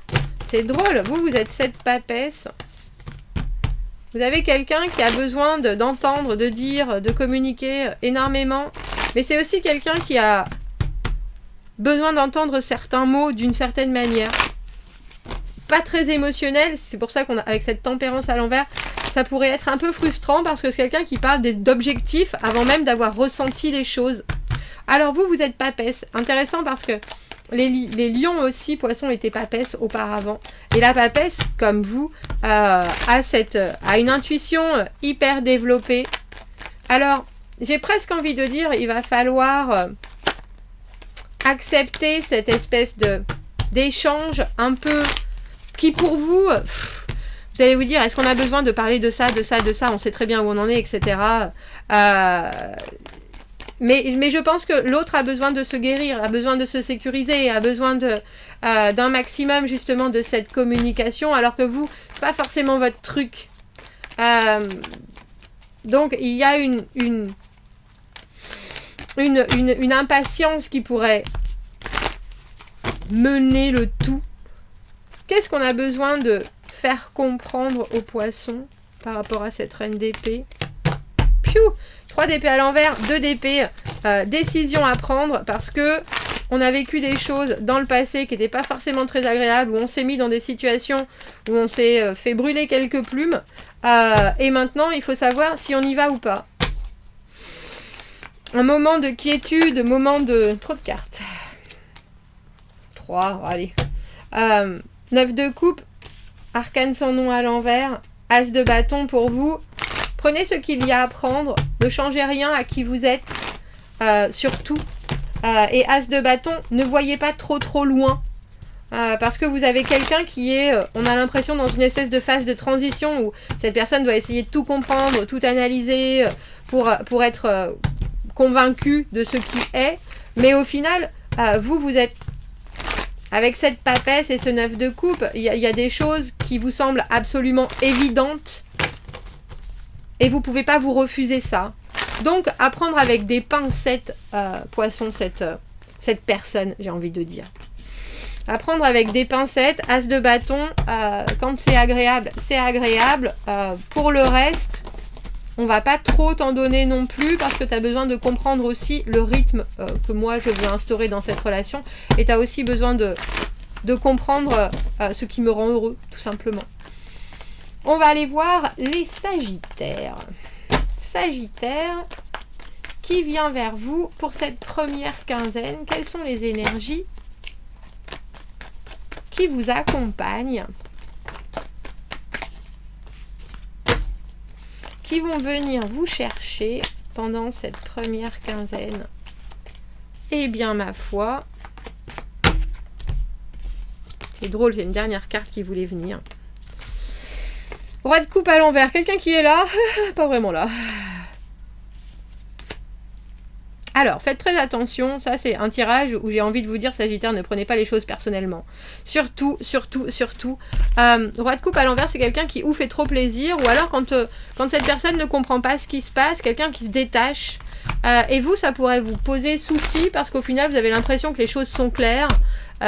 C'est drôle, vous êtes cette papesse. Vous avez quelqu'un qui a besoin d'entendre, de dire, de communiquer énormément. Mais c'est aussi quelqu'un qui a besoin d'entendre certains mots d'une certaine manière. Pas très émotionnel, c'est pour ça qu'avec cette tempérance à l'envers, ça pourrait être un peu frustrant parce que c'est quelqu'un qui parle d'objectifs avant même d'avoir ressenti les choses. Alors vous êtes papesse. Intéressant parce que les lions aussi, poissons, étaient papesses auparavant. Et la papesse, comme vous, a une intuition hyper développée. Alors, j'ai presque envie de dire, il va falloir accepter cette espèce d'échange un peu qui pour vous, vous allez vous dire, est-ce qu'on a besoin de parler de ça, on sait très bien où on en est, etc. Mais je pense que l'autre a besoin de se guérir, a besoin de se sécuriser, a besoin d'un maximum justement de cette communication, alors que vous, c'est pas forcément votre truc. Donc il y a une impatience qui pourrait mener le tout. Qu'est-ce qu'on a besoin de faire comprendre aux poissons par rapport à cette reine d'épée? Piou! 3 d'épée à l'envers, 2 d'épée, décision à prendre parce que on a vécu des choses dans le passé qui n'étaient pas forcément très agréables, où on s'est mis dans des situations où on s'est fait brûler quelques plumes, et maintenant il faut savoir si on y va ou pas. Un moment de quiétude, moment de... Trop de cartes. 3, allez. 9 de coupe, arcane sans nom à l'envers, as de bâton pour vous. Prenez ce qu'il y a à prendre, ne changez rien à qui vous êtes, surtout. Et as de bâton, ne voyez pas trop loin. Parce que vous avez quelqu'un qui est, on a l'impression, dans une espèce de phase de transition où cette personne doit essayer de tout comprendre, tout analyser pour être convaincu de ce qui est. Mais au final, vous êtes... Avec cette papesse et ce 9 de coupe, il y a des choses qui vous semblent absolument évidentes. Et vous ne pouvez pas vous refuser ça. Donc, à prendre avec des pincettes, poisson, cette personne, j'ai envie de dire. À prendre avec des pincettes, as de bâton, quand c'est agréable, c'est agréable. Pour le reste, on va pas trop t'en donner non plus parce que tu as besoin de comprendre aussi le rythme que moi je veux instaurer dans cette relation. Et tu as aussi besoin de comprendre ce qui me rend heureux, tout simplement. On va aller voir les Sagittaires. Sagittaire, qui vient vers vous pour cette première quinzaine? Quelles sont les énergies qui vous accompagnent, qui vont venir vous chercher pendant cette première quinzaine? Eh bien, ma foi, c'est drôle, c'est une dernière carte qui voulait venir. Roi de coupe à l'envers, quelqu'un qui est là, pas vraiment là. Alors, faites très attention, ça c'est un tirage où j'ai envie de vous dire, Sagittaire, ne prenez pas les choses personnellement. Surtout, roi de coupe à l'envers, c'est quelqu'un qui ou fait trop plaisir, ou alors quand cette personne ne comprend pas ce qui se passe, quelqu'un qui se détache, Et vous, ça pourrait vous poser souci parce qu'au final, vous avez l'impression que les choses sont claires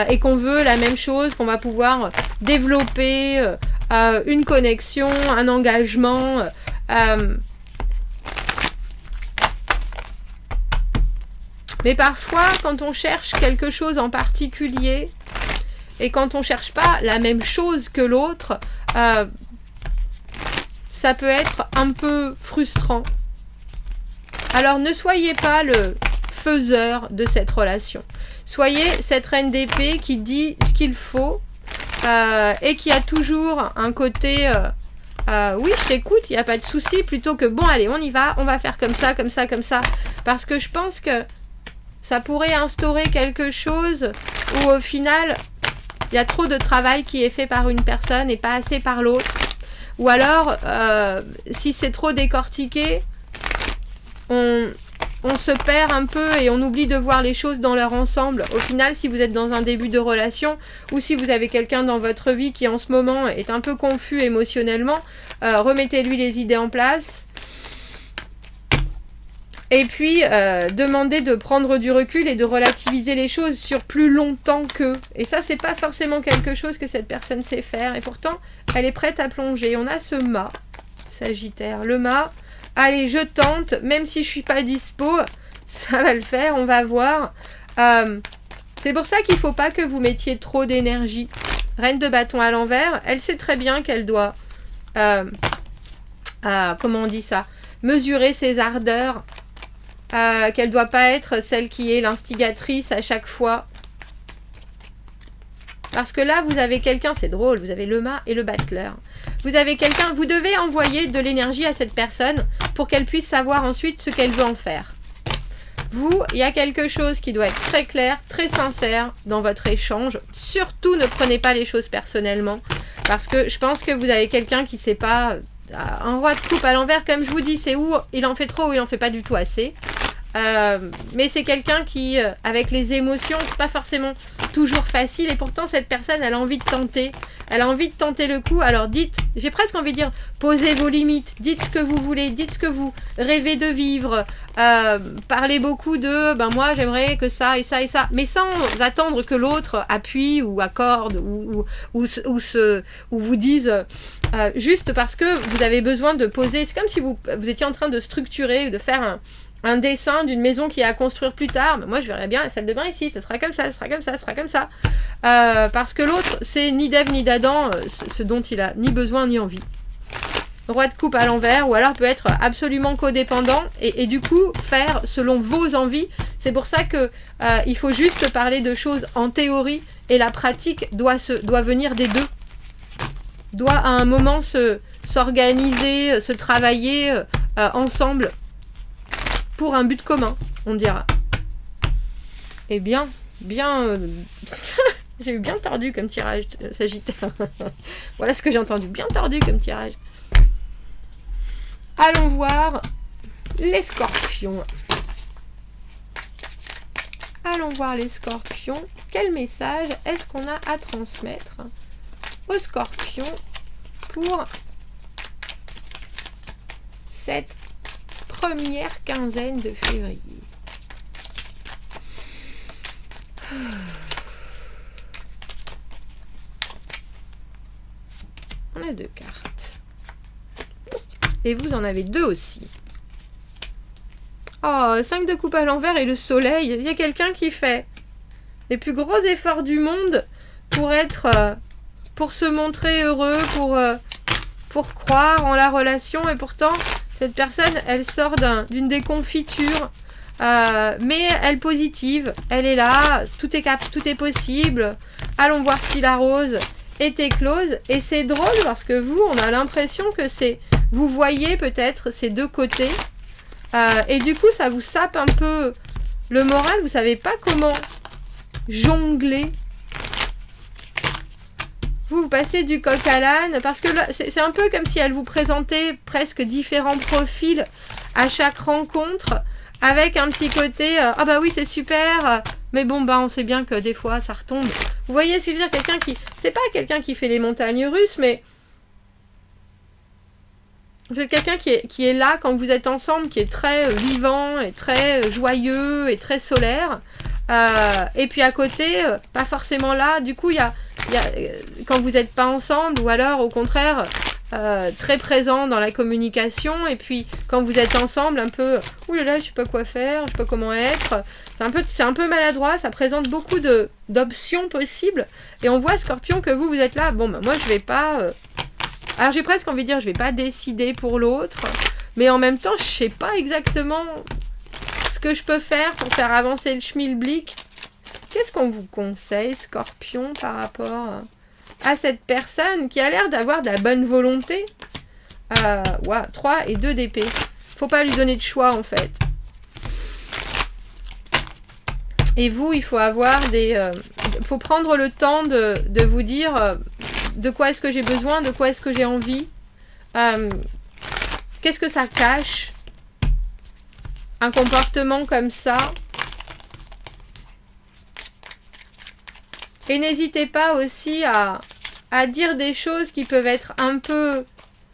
et qu'on veut la même chose, qu'on va pouvoir développer une connexion, un engagement. Mais parfois, quand on cherche quelque chose en particulier et quand on ne cherche pas la même chose que l'autre, ça peut être un peu frustrant. Alors ne soyez pas le faiseur de cette relation. Soyez cette reine d'épée qui dit ce qu'il faut et qui a toujours un côté oui, je t'écoute, il n'y a pas de souci, plutôt que bon, allez, on y va, on va faire comme ça, comme ça, comme ça. Parce que je pense que ça pourrait instaurer quelque chose où au final, il y a trop de travail qui est fait par une personne et pas assez par l'autre. Ou alors, si c'est trop décortiqué, on se perd un peu et on oublie de voir les choses dans leur ensemble. Au final, si vous êtes dans un début de relation ou si vous avez quelqu'un dans votre vie qui en ce moment est un peu confus émotionnellement, remettez-lui les idées en place. Et puis, demandez de prendre du recul et de relativiser les choses sur plus longtemps qu'eux. Et ça, c'est pas forcément quelque chose que cette personne sait faire. Et pourtant, elle est prête à plonger. On a ce mât, Sagittaire. Le mât, allez, je tente, même si je suis pas dispo, ça va le faire, on va voir. C'est pour ça qu'il faut pas que vous mettiez trop d'énergie. Reine de bâton à l'envers, elle sait très bien qu'elle doit, comment on dit ça, mesurer ses ardeurs. Qu'elle ne doit pas être celle qui est l'instigatrice à chaque fois. Parce que là, vous avez quelqu'un, c'est drôle, vous avez le mât et le battleur. Vous avez quelqu'un, vous devez envoyer de l'énergie à cette personne pour qu'elle puisse savoir ensuite ce qu'elle veut en faire. Vous, il y a quelque chose qui doit être très clair, très sincère dans votre échange. Surtout, ne prenez pas les choses personnellement. Parce que je pense que vous avez quelqu'un qui ne sait pas... Un roi de coupe à l'envers, comme je vous dis, c'est où il en fait trop ou il en fait pas du tout assez. Mais c'est quelqu'un qui, avec les émotions, c'est pas forcément toujours facile. Et pourtant, cette personne, elle a envie de tenter. Elle a envie de tenter le coup. Alors dites, j'ai presque envie de dire, posez vos limites. Dites ce que vous voulez. Dites ce que vous rêvez de vivre. Parlez beaucoup de, ben moi, j'aimerais que ça et ça et ça. Mais sans attendre que l'autre appuie ou accorde ou vous dise... juste parce que vous avez besoin de poser. C'est comme si vous étiez en train de structurer ou de faire un dessin d'une maison qui est à construire plus tard. Mais moi, je verrais bien la salle de bain ici. Ça sera comme ça, ça sera comme ça, ça sera comme ça. Parce que l'autre, c'est ni d'Ève ni d'Adam, ce dont il a ni besoin ni envie. Roi de coupe à l'envers, ou alors peut être absolument codépendant et du coup faire selon vos envies. C'est pour ça que il faut juste parler de choses en théorie et la pratique doit venir des deux. Doit à un moment s'organiser, se travailler ensemble pour un but commun, on dira. Et bien, j'ai eu bien tordu comme tirage, Sagittaire. Voilà ce que j'ai entendu, bien tordu comme tirage. Allons voir les scorpions. Allons voir les scorpions. Quel message est-ce qu'on a à transmettre aux scorpions pour cette première quinzaine de février? On a 2 cartes. Et vous en avez 2 aussi. Oh, 5 de coupe à l'envers et le soleil. Il y a quelqu'un qui fait les plus gros efforts du monde pour être... pour se montrer heureux, pour croire en la relation. Et pourtant, cette personne, elle sort d'une déconfiture. Mais elle positive. Elle est là. Tout est possible. Allons voir si la rose est éclose. Et c'est drôle parce que vous, on a l'impression que c'est... Vous voyez peut-être ces deux côtés. Et du coup, ça vous sape un peu le moral. Vous savez pas comment jongler. Vous passez du coq à l'âne. Parce que là, c'est un peu comme si elle vous présentait presque différents profils à chaque rencontre. Avec un petit côté, ah bah oui, c'est super. Mais bon, bah on sait bien que des fois, ça retombe. Vous voyez ce que je veux dire? Quelqu'un qui... C'est pas quelqu'un qui fait les montagnes russes, mais... Vous êtes quelqu'un qui est là quand vous êtes ensemble, qui est très vivant et très joyeux et très solaire. Et puis à côté, pas forcément là. Du coup, il y a quand vous n'êtes pas ensemble, ou alors au contraire, très présent dans la communication. Et puis quand vous êtes ensemble, un peu, ouh là là, je sais pas quoi faire, je sais pas comment être. C'est un peu maladroit. Ça présente beaucoup d'options possibles. Et on voit, Scorpion, que vous êtes là. Bon, ben, moi, je vais pas. Alors j'ai presque envie de dire, je vais pas décider pour l'autre, mais en même temps, je sais pas exactement ce que je peux faire pour faire avancer le schmilblick. Qu'est-ce qu'on vous conseille, Scorpion, par rapport à cette personne qui a l'air d'avoir de la bonne volonté? 3 et 2 d'épée. Faut pas lui donner de choix, en fait. Et vous, il faut avoir faut prendre le temps de vous dire... de quoi est-ce que j'ai besoin, de quoi est-ce que j'ai envie, qu'est-ce que ça cache, un comportement comme ça. Et n'hésitez pas aussi à dire des choses qui peuvent être un peu...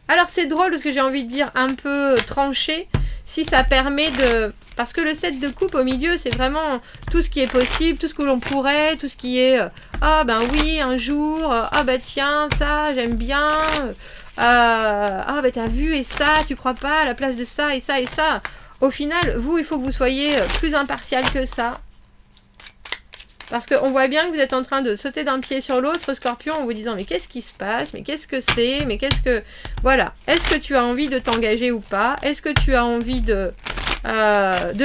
Alors c'est drôle parce que j'ai envie de dire un peu tranchées, si ça permet de... Parce que le 7 de coupe au milieu, c'est vraiment tout ce qui est possible, tout ce que l'on pourrait, tout ce qui est ah ben oui, un jour, ah ben tiens, ça, j'aime bien, ah ben t'as vu et ça, tu crois pas à la place de ça et ça et ça. Au final, vous, il faut que vous soyez plus impartial que ça. Parce qu'on voit bien que vous êtes en train de sauter d'un pied sur l'autre, Scorpion, en vous disant mais qu'est-ce qui se passe, mais qu'est-ce que c'est, mais qu'est-ce que... Voilà, est-ce que tu as envie de t'engager ou pas? Est-ce que tu as envie de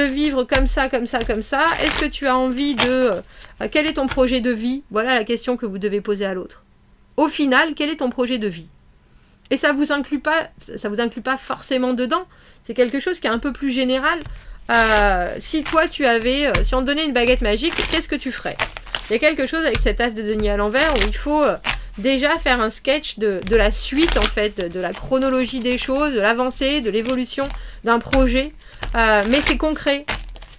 vivre comme ça, comme ça, comme ça? Est-ce que tu as envie de... quel est ton projet de vie? Voilà la question que vous devez poser à l'autre. Au final, quel est ton projet de vie? Et ça vous inclut pas forcément dedans. C'est quelque chose qui est un peu plus général. Si toi tu avais... si on te donnait une baguette magique, qu'est-ce que tu ferais? Il y a quelque chose avec cet as de denier à l'envers où il faut déjà faire un sketch de la suite, en fait, de la chronologie des choses, de l'avancée, de l'évolution d'un projet. Mais c'est concret.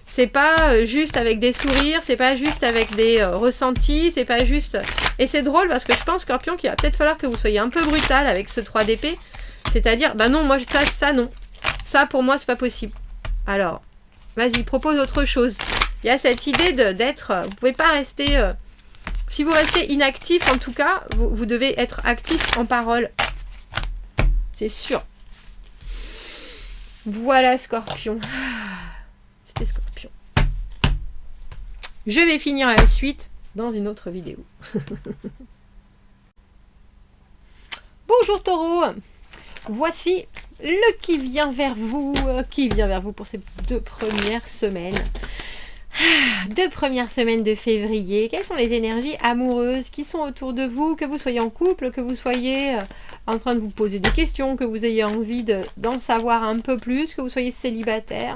C'est pas juste avec des sourires, c'est pas juste avec des ressentis, c'est pas juste... Et c'est drôle parce que je pense, Scorpion, qu'il va peut-être falloir que vous soyez un peu brutal avec ce 3 d'épée. C'est-à-dire, bah non, moi, ça non. Ça, pour moi, c'est pas possible. Alors, vas-y, propose autre chose. Il y a cette idée d'être... vous pouvez pas rester... si vous restez inactif, en tout cas, vous devez être actif en parole. C'est sûr. Voilà, Scorpion. C'était Scorpion. Je vais finir la suite dans une autre vidéo. Bonjour Taureau. Voici le qui vient vers vous pour ces 2 premières semaines. 2 premières semaines de février. Quelles sont les énergies amoureuses qui sont autour de vous, que vous soyez en couple, que vous soyez en train de vous poser des questions, que vous ayez envie d'en savoir un peu plus, que vous soyez célibataire.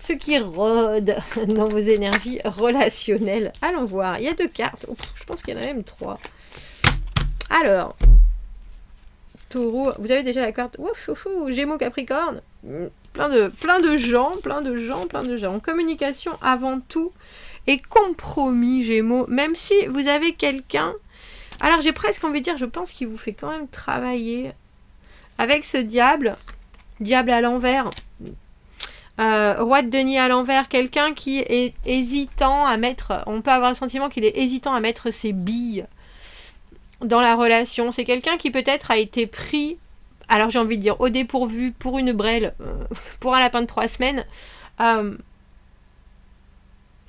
Ce qui rôde dans vos énergies relationnelles. Allons voir. Il y a 2 cartes. Ouf, je pense qu'il y en a même 3. Alors, Taureau, vous avez déjà la carte. Ouf, ouf, ouf, Gémeaux, Capricorne. Plein de gens. En communication avant tout. Et compromis, Gémeaux. Même si vous avez quelqu'un... Alors, j'ai presque envie de dire, je pense qu'il vous fait quand même travailler. Avec ce diable à l'envers... roi de denier à l'envers, quelqu'un qui est hésitant à mettre... On peut avoir le sentiment qu'il est hésitant à mettre ses billes dans la relation. C'est quelqu'un qui peut-être a été pris, alors j'ai envie de dire, au dépourvu pour une brêle, pour un lapin de 3 semaines,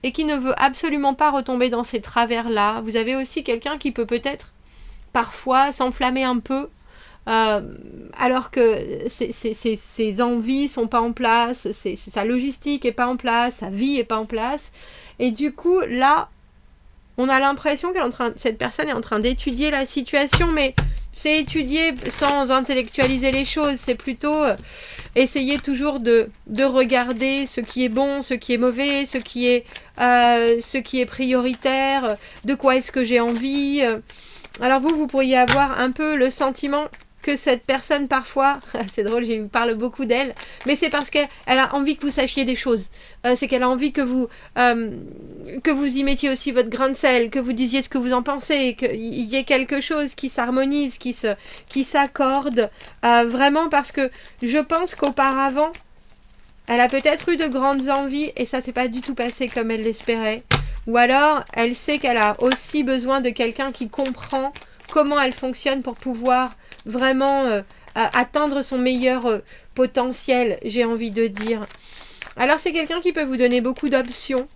et qui ne veut absolument pas retomber dans ces travers-là. Vous avez aussi quelqu'un qui peut peut-être parfois s'enflammer un peu, alors que ses envies sont pas en place, sa logistique est pas en place, sa vie est pas en place, et du coup là on a l'impression cette personne est en train d'étudier la situation, mais c'est étudier sans intellectualiser les choses, c'est plutôt essayer toujours de regarder ce qui est bon, ce qui est mauvais, ce qui est prioritaire, de quoi est-ce que j'ai envie. Alors vous pourriez avoir un peu le sentiment que cette personne parfois, c'est drôle, je parle beaucoup d'elle, mais c'est parce qu'elle a envie que vous sachiez des choses. C'est qu'elle a envie que vous y mettiez aussi votre grain de sel, que vous disiez ce que vous en pensez, qu'il y ait quelque chose qui s'harmonise, qui s'accorde, vraiment parce que je pense qu'auparavant, elle a peut-être eu de grandes envies et ça s'est pas du tout passé comme elle l'espérait. Ou alors, elle sait qu'elle a aussi besoin de quelqu'un qui comprend comment elle fonctionne pour pouvoir vraiment atteindre son meilleur potentiel, j'ai envie de dire. Alors c'est quelqu'un qui peut vous donner beaucoup d'options,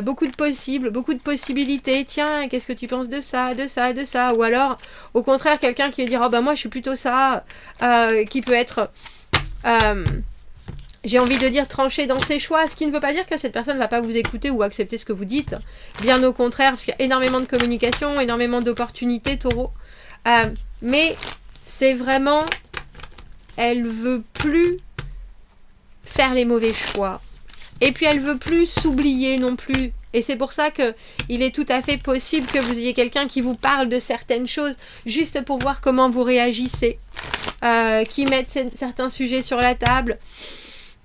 beaucoup de possibles, beaucoup de possibilités. Tiens, qu'est-ce que tu penses de ça, de ça, de ça? Ou alors, au contraire, quelqu'un qui va dire, oh ben moi je suis plutôt ça, qui peut être... j'ai envie de dire tranché dans ses choix, ce qui ne veut pas dire que cette personne ne va pas vous écouter ou accepter ce que vous dites. Bien au contraire, parce qu'il y a énormément de communication, énormément d'opportunités, Taureau. Mais c'est vraiment... Elle veut plus faire les mauvais choix. Et puis elle veut plus s'oublier non plus. Et c'est pour ça que il est tout à fait possible que vous ayez quelqu'un qui vous parle de certaines choses, juste pour voir comment vous réagissez. Qui mette certains sujets sur la table.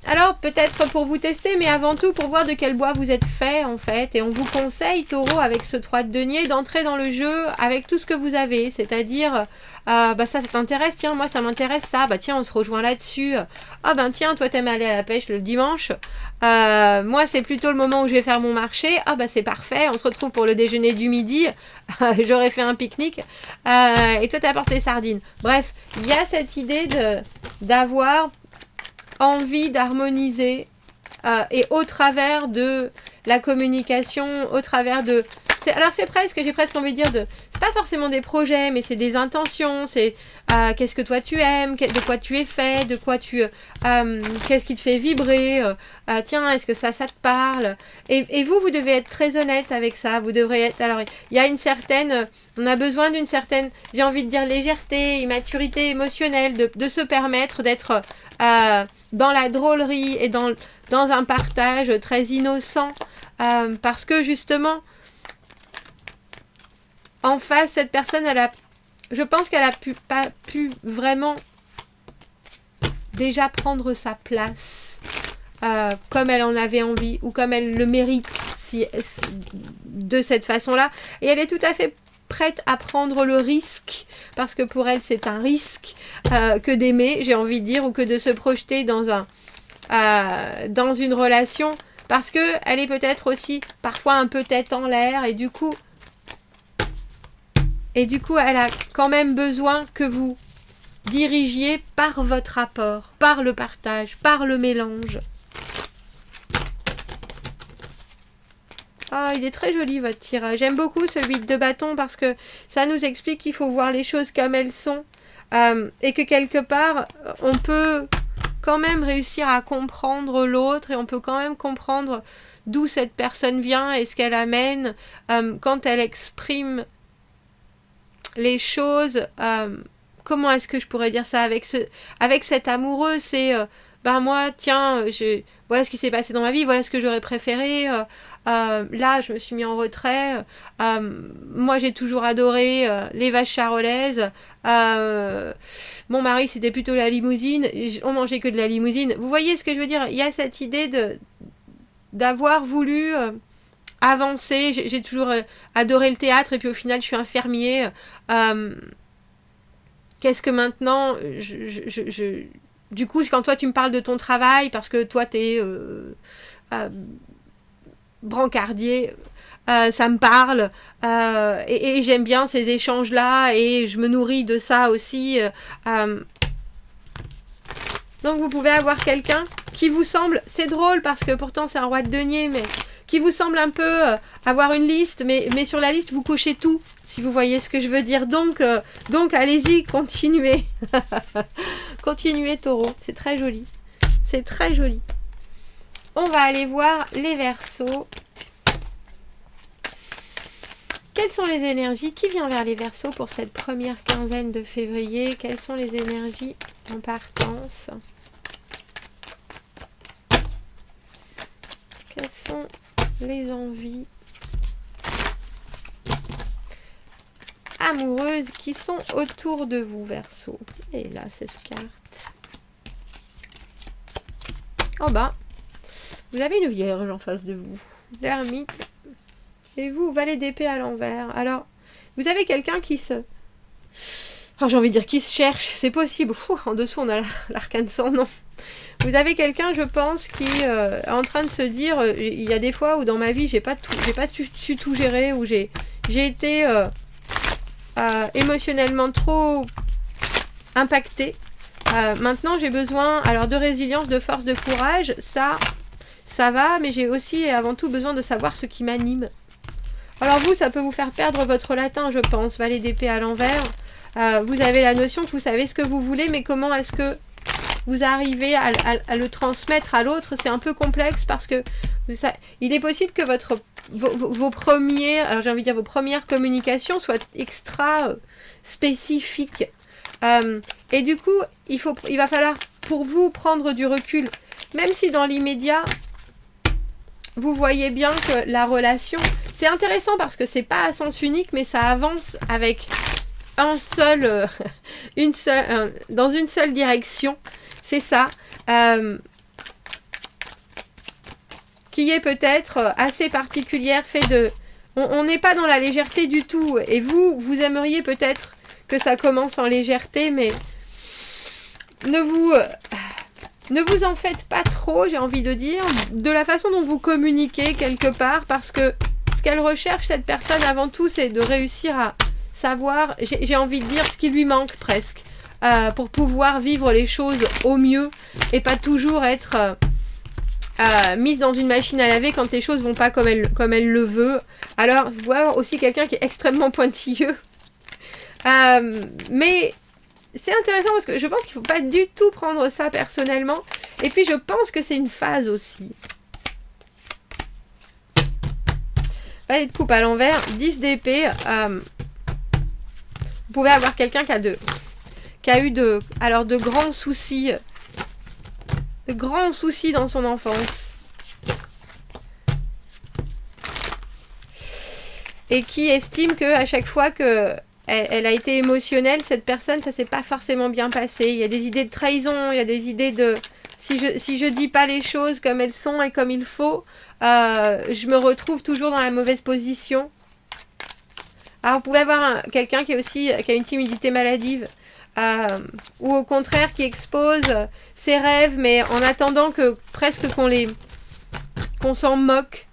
Alors, peut-être pour vous tester, mais avant tout pour voir de quel bois vous êtes fait, en fait. Et on vous conseille, Taureau, avec ce 3 de denier, d'entrer dans le jeu avec tout ce que vous avez. C'est-à-dire, bah ça t'intéresse, tiens, moi ça m'intéresse ça, bah tiens, on se rejoint là-dessus. Ah ben tiens, toi t'aimes aller à la pêche le dimanche. Moi, c'est plutôt le moment où je vais faire mon marché. Ah bah c'est parfait, on se retrouve pour le déjeuner du midi. J'aurais fait un pique-nique. Et toi, t'apportes les sardines. Bref, il y a cette idée d'avoir envie d'harmoniser et au travers de la communication, au travers de... Alors c'est presque, j'ai presque envie de dire, c'est pas forcément des projets, mais c'est des intentions, c'est qu'est-ce que toi tu aimes, de quoi tu es fait, de quoi tu... qu'est-ce qui te fait vibrer, tiens, est-ce que ça te parle, et vous devez être très honnête avec ça, vous devrez être... Alors, il y a une certaine... on a besoin d'une certaine, j'ai envie de dire, légèreté, immaturité émotionnelle, de se permettre d'être dans la drôlerie et dans un partage très innocent, parce que justement... En face, cette personne, je pense qu'elle a pas pu vraiment déjà prendre sa place comme elle en avait envie ou comme elle le mérite de cette façon-là. Et elle est tout à fait prête à prendre le risque, parce que pour elle, c'est un risque que d'aimer, j'ai envie de dire, ou que de se projeter dans une relation, parce qu'elle est peut-être aussi parfois un peu tête en l'air, et du coup, elle a quand même besoin que vous dirigiez par votre apport, par le partage, par le mélange. Ah, il est très joli votre tirage. J'aime beaucoup celui de 2 bâtons parce que ça nous explique qu'il faut voir les choses comme elles sont. Et que quelque part, on peut quand même réussir à comprendre l'autre et on peut quand même comprendre d'où cette personne vient et ce qu'elle amène quand elle exprime les choses, comment est-ce que je pourrais dire ça avec cet amoureux, c'est moi tiens, voilà ce qui s'est passé dans ma vie, voilà ce que j'aurais préféré, là je me suis mis en retrait, moi j'ai toujours adoré les vaches charolaises, mon mari c'était plutôt la limousine, on mangeait que de la limousine, vous voyez ce que je veux dire, il y a cette idée d'avoir voulu avancer, j'ai toujours adoré le théâtre et puis au final je suis infirmier. Qu'est-ce que maintenant du coup, quand toi tu me parles de ton travail, parce que toi t'es brancardier, ça me parle et j'aime bien ces échanges là et je me nourris de ça aussi. Donc vous pouvez avoir quelqu'un qui vous semble, c'est drôle parce que pourtant c'est un roi de denier, mais qui vous semble un peu avoir une liste, mais sur la liste vous cochez tout, si vous voyez ce que je veux dire. Donc allez-y, continuez. Continuez, Taureau, c'est très joli. C'est très joli. On va aller voir les Verseaux. Quelles sont les énergies qui vient vers les Verseaux pour cette première quinzaine de février? Quelles sont les énergies en partance? Quelles sont les envies? amoureuses qui sont autour de vous, Verseau. Et là, cette carte. Oh bah, vous avez une vierge en face de vous. L'ermite. Et vous, valet d'épée à l'envers. Alors, vous avez quelqu'un qui se... Alors, j'ai envie de dire qui se cherche. C'est possible. Fou, en dessous, on a l'arcane sans nom. Vous avez quelqu'un, je pense, qui est en train de se dire... il y a des fois où dans ma vie, j'ai pas su tout gérer, où j'ai été émotionnellement trop impactée. Maintenant, j'ai besoin alors de résilience, de force, de courage. Ça va, mais j'ai aussi et avant tout besoin de savoir ce qui m'anime. Alors vous, ça peut vous faire perdre votre latin, je pense. Valet d'épée à l'envers. Vous avez la notion que vous savez ce que vous voulez, mais comment est-ce que vous arrivez à le transmettre à l'autre? C'est un peu complexe parce que il est possible que vos premiers, alors j'ai envie de dire vos premières communications soient extra spécifiques. Et du coup, il va falloir pour vous prendre du recul, même si dans l'immédiat, vous voyez bien que la relation, c'est intéressant parce que c'est pas à sens unique, mais ça avance avec dans une seule direction. C'est ça. Qui est peut-être assez particulière, fait de... On n'est pas dans la légèreté du tout. Et vous aimeriez peut-être que ça commence en légèreté, mais ne vous en faites pas trop, j'ai envie de dire, de la façon dont vous communiquez quelque part, parce que ce qu'elle recherche, cette personne, avant tout, c'est de réussir à savoir, j'ai envie de dire, ce qui lui manque presque, pour pouvoir vivre les choses au mieux, et pas toujours être mise dans une machine à laver quand les choses vont pas comme elle le veut. Alors, vous pouvez avoir aussi quelqu'un qui est extrêmement pointilleux, mais c'est intéressant parce que je pense qu'il ne faut pas du tout prendre ça personnellement. Et puis je pense que c'est une phase aussi. Valet de coupe à l'envers, 10 d'épée. Vous pouvez avoir quelqu'un qui a eu de grands soucis. De grands soucis dans son enfance. Et qui estime que à chaque fois que elle a été émotionnelle, cette personne, ça s'est pas forcément bien passé. Il y a des idées de trahison, il y a des idées de... Si je dis pas les choses comme elles sont et comme il faut, je me retrouve toujours dans la mauvaise position. Alors, vous pouvez avoir quelqu'un qui a une timidité maladive, ou au contraire qui expose ses rêves, mais en attendant que presque qu'on s'en moque.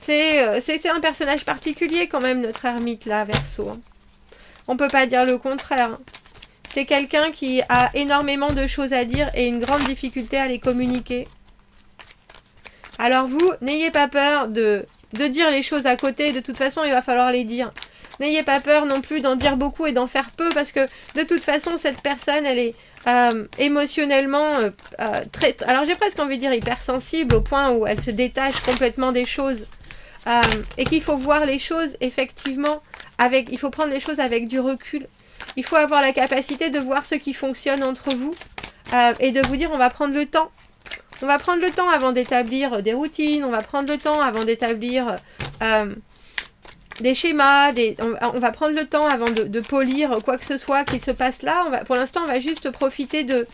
C'est un personnage particulier quand même, notre ermite là, Verseau. On peut pas dire le contraire. C'est quelqu'un qui a énormément de choses à dire et une grande difficulté à les communiquer. Alors vous, n'ayez pas peur de dire les choses à côté. De toute façon, il va falloir les dire. N'ayez pas peur non plus d'en dire beaucoup et d'en faire peu, parce que de toute façon, cette personne, elle est émotionnellement très... Alors j'ai presque envie de dire hypersensible, au point où elle se détache complètement des choses. Et qu'il faut voir les choses effectivement il faut prendre les choses avec du recul. Il faut avoir la capacité de voir ce qui fonctionne entre vous et de vous dire on va prendre le temps. On va prendre le temps avant d'établir des routines, on va prendre le temps avant d'établir des schémas, on va prendre le temps avant de polir quoi que ce soit qui se passe là. Pour l'instant, on va juste profiter de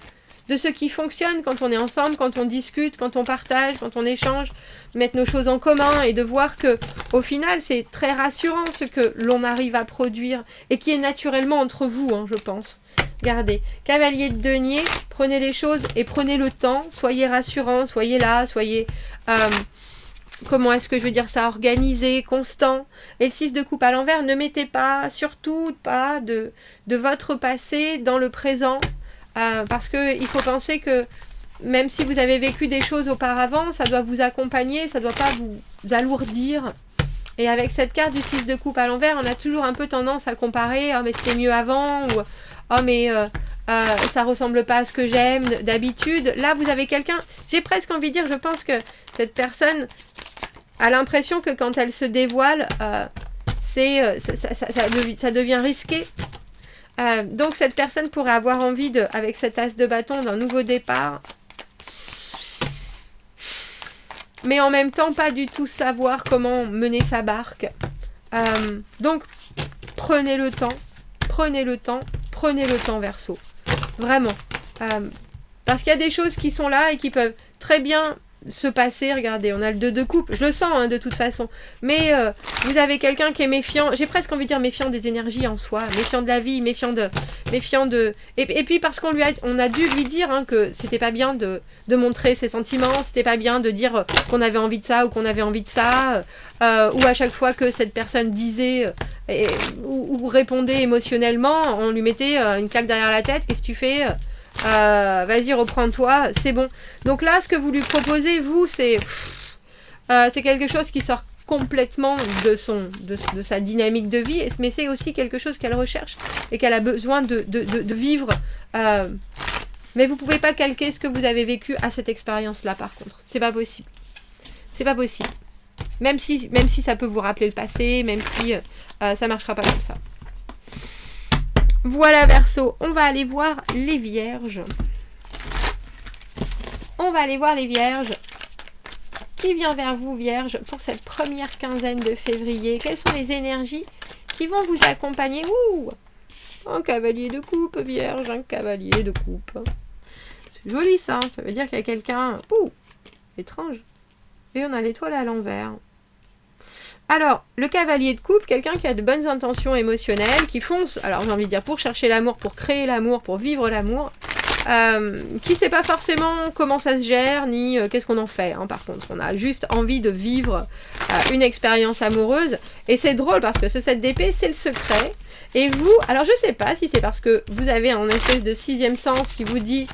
ce qui fonctionne quand on est ensemble, quand on discute, quand on partage, quand on échange, mettre nos choses en commun et de voir que au final, c'est très rassurant ce que l'on arrive à produire et qui est naturellement entre vous, hein, je pense. Regardez, cavalier de denier, prenez les choses et prenez le temps, soyez rassurant, soyez là, soyez... comment est-ce que je veux dire ça, organisé, constant. Et le 6 de coupe à l'envers, ne mettez pas, surtout pas de votre passé dans le présent. Parce qu'il faut penser que même si vous avez vécu des choses auparavant, ça doit vous accompagner, ça ne doit pas vous alourdir. Et avec cette carte du 6 de coupe à l'envers, on a toujours un peu tendance à comparer. « Oh mais c'était mieux avant » ou « Oh mais ça ressemble pas à ce que j'aime d'habitude ». Là, vous avez quelqu'un, j'ai presque envie de dire, je pense que cette personne a l'impression que quand elle se dévoile, ça devient risqué. Donc cette personne pourrait avoir envie avec cet as de bâton d'un nouveau départ, mais en même temps pas du tout savoir comment mener sa barque. Donc prenez le temps, prenez le temps, prenez le temps, Verseau. Vraiment. Parce qu'il y a des choses qui sont là et qui peuvent très bien se passer. Regardez, on a le 2 de coupe. Je le sens, hein, de toute façon. Mais vous avez quelqu'un qui est méfiant. J'ai presque envie de dire méfiant des énergies en soi. Méfiant de la vie, méfiant de... Et puis parce qu'on a dû lui dire, hein, que c'était pas bien de montrer ses sentiments. C'était pas bien de dire qu'on avait envie de ça ou qu'on avait envie de ça. Ou à chaque fois que cette personne disait ou répondait émotionnellement, on lui mettait une claque derrière la tête. Qu'est-ce que tu fais ? Vas-y, reprends-toi, c'est bon. Donc là, ce que vous lui proposez, vous, c'est quelque chose qui sort complètement de sa dynamique de vie, mais c'est aussi quelque chose qu'elle recherche et qu'elle a besoin de vivre. Mais vous pouvez pas calquer ce que vous avez vécu à cette expérience-là, par contre. C'est pas possible. C'est pas possible. Même si ça peut vous rappeler le passé, même si ça marchera pas comme ça. Voilà, Verseau, on va aller voir les Vierges. On va aller voir les Vierges. Qui vient vers vous, Vierges, pour cette première quinzaine de février? Quelles sont les énergies qui vont vous accompagner? Ouh, un cavalier de coupe, Vierge, un cavalier de coupe. C'est joli, ça. Ça veut dire qu'il y a quelqu'un... Ouh, étrange. Et on a l'étoile à l'envers. Alors, le cavalier de coupe, quelqu'un qui a de bonnes intentions émotionnelles, qui fonce, alors j'ai envie de dire pour chercher l'amour, pour créer l'amour, pour vivre l'amour, qui ne sait pas forcément comment ça se gère, ni qu'est-ce qu'on en fait, hein, par contre. On a juste envie de vivre une expérience amoureuse, et c'est drôle parce que ce 7 d'épée, c'est le secret, et vous, alors je ne sais pas si c'est parce que vous avez un espèce de 6e sens qui vous dit...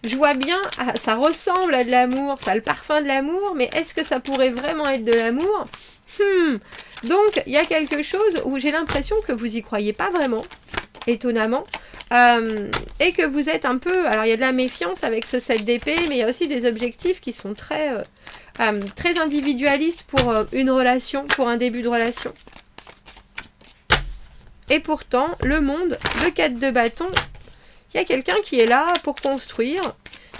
je vois bien, ça ressemble à de l'amour, ça a le parfum de l'amour, mais est-ce que ça pourrait vraiment être de l'amour ? Donc, il y a quelque chose où j'ai l'impression que vous y croyez pas vraiment, étonnamment, et que vous êtes un peu... Alors, il y a de la méfiance avec ce 7 d'épée, mais il y a aussi des objectifs qui sont très individualistes pour une relation, pour un début de relation. Et pourtant, le monde, le 4 de bâton, il y a quelqu'un qui est là pour construire,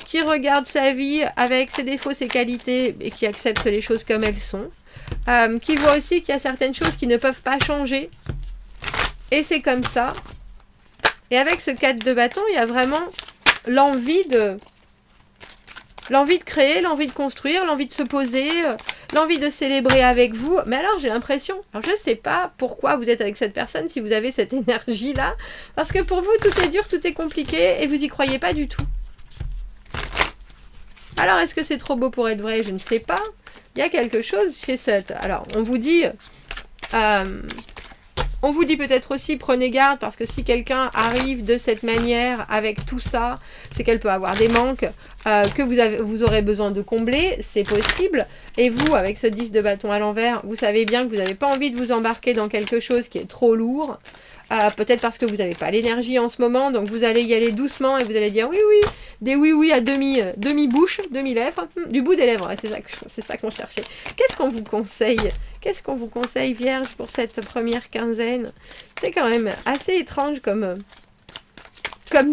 qui regarde sa vie avec ses défauts, ses qualités, et qui accepte les choses comme elles sont. Qui voit aussi qu'il y a certaines choses qui ne peuvent pas changer. Et c'est comme ça. Et avec ce 4 de bâton, il y a vraiment l'envie de créer, l'envie de construire, l'envie de se poser, l'envie de célébrer avec vous. Mais alors, j'ai l'impression... Alors, je ne sais pas pourquoi vous êtes avec cette personne, si vous avez cette énergie-là. Parce que pour vous, tout est dur, tout est compliqué, et vous n'y croyez pas du tout. Alors, est-ce que c'est trop beau pour être vrai? Je ne sais pas. Il y a quelque chose chez cette... Alors, on vous dit peut-être aussi, prenez garde, parce que si quelqu'un arrive de cette manière, avec tout ça, c'est qu'elle peut avoir des manques que vous aurez besoin de combler, c'est possible. Et vous, avec ce 10 de bâton à l'envers, vous savez bien que vous n'avez pas envie de vous embarquer dans quelque chose qui est trop lourd. Peut-être parce que vous n'avez pas l'énergie en ce moment, donc vous allez y aller doucement et vous allez dire oui, oui, des oui, oui à demi-bouche, demi-lèvres, du bout des lèvres, ouais, c'est ça qu'on cherchait. Qu'est-ce qu'on vous conseille? Qu'est-ce qu'on vous conseille, Vierge, pour cette première quinzaine? C'est quand même assez étrange comme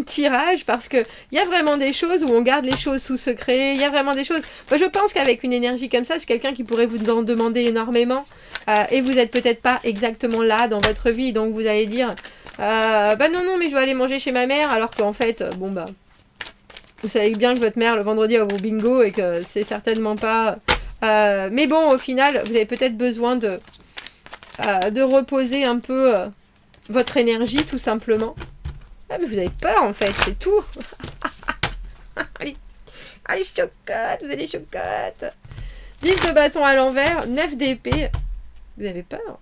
tirage, parce que il y a vraiment des choses où on garde les choses sous secret, il y a vraiment des choses... Moi, je pense qu'avec une énergie comme ça, c'est quelqu'un qui pourrait vous en demander énormément, et vous n'êtes peut-être pas exactement là dans votre vie, donc vous allez dire bah non, mais je vais aller manger chez ma mère, alors qu'en fait, bon bah, vous savez bien que votre mère, le vendredi, va au bingo, et que c'est certainement pas... mais bon, au final, vous avez peut-être besoin de reposer un peu votre énergie, tout simplement. Ah, mais vous avez peur, en fait, c'est tout. Allez, chocotte, vous avez chocotte. 10 de bâton à l'envers, 9 d'épée. Vous avez peur?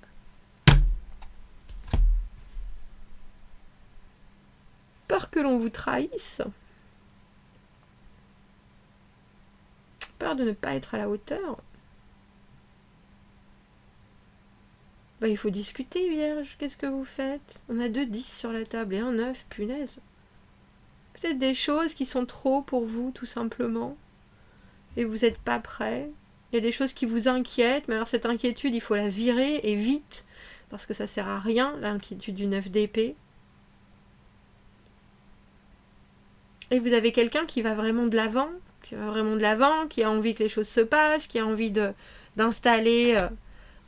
Peur que l'on vous trahisse. Peur de ne pas être à la hauteur. Bah, il faut discuter, Vierge. Qu'est-ce que vous faites? On a 2 10 sur la table et un 9, punaise. Peut-être des choses qui sont trop pour vous, tout simplement. Et vous n'êtes pas prêt. Il y a des choses qui vous inquiètent, mais alors cette inquiétude, il faut la virer, et vite, parce que ça sert à rien, l'inquiétude du 9 d'épée. Et vous avez quelqu'un qui va vraiment de l'avant, qui a envie que les choses se passent, qui a envie d'installer...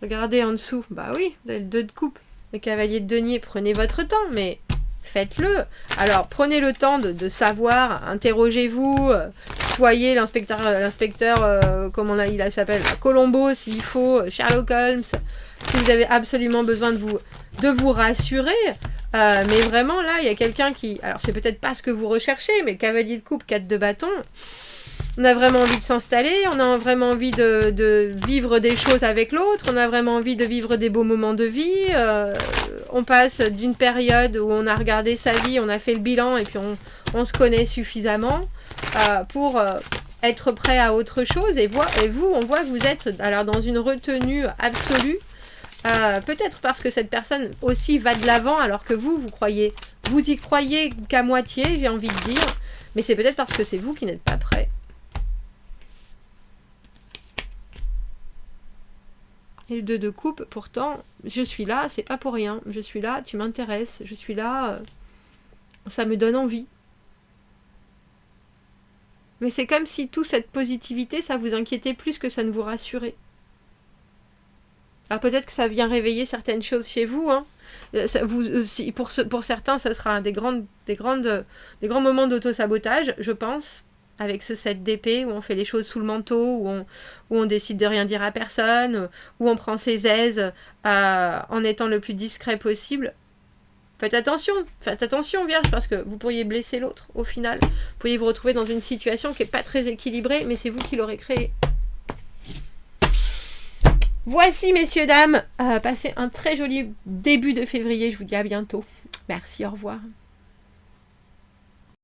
regardez en dessous, bah oui, vous avez le 2 de coupe. Le cavalier de denier, prenez votre temps, mais faites-le. Alors, prenez le temps de savoir, interrogez-vous, soyez l'inspecteur, comment il s'appelle, Colombo, s'il faut, Sherlock Holmes, si vous avez absolument besoin de vous rassurer. Mais vraiment, là, il y a quelqu'un qui... Alors, c'est peut-être pas ce que vous recherchez, mais cavalier de coupe, 4 de bâton... On a vraiment envie de s'installer, on a vraiment envie de vivre des choses avec l'autre, on a vraiment envie de vivre des beaux moments de vie. On passe d'une période où on a regardé sa vie, on a fait le bilan et puis on se connaît suffisamment pour être prêt à autre chose. Et vous, on voit que vous êtes alors dans une retenue absolue. Peut-être parce que cette personne aussi va de l'avant alors que vous y croyez qu'à moitié, j'ai envie de dire. Mais c'est peut-être parce que c'est vous qui n'êtes pas prêt. Et le 2 de coupe, pourtant, je suis là, c'est pas pour rien. Je suis là, tu m'intéresses, je suis là, ça me donne envie. Mais c'est comme si toute cette positivité, ça vous inquiétait plus que ça ne vous rassurait. Alors peut-être que ça vient réveiller certaines choses chez vous, hein. Pour certains, ça sera des grands moments d'auto-sabotage, je pense. Avec ce 7 d'épée, où on fait les choses sous le manteau, où on décide de rien dire à personne, où on prend ses aises en étant le plus discret possible. Faites attention, Vierge, parce que vous pourriez blesser l'autre, au final. Vous pourriez vous retrouver dans une situation qui n'est pas très équilibrée, mais c'est vous qui l'aurez créée. Voici, messieurs, dames, passez un très joli début de février. Je vous dis à bientôt. Merci, au revoir.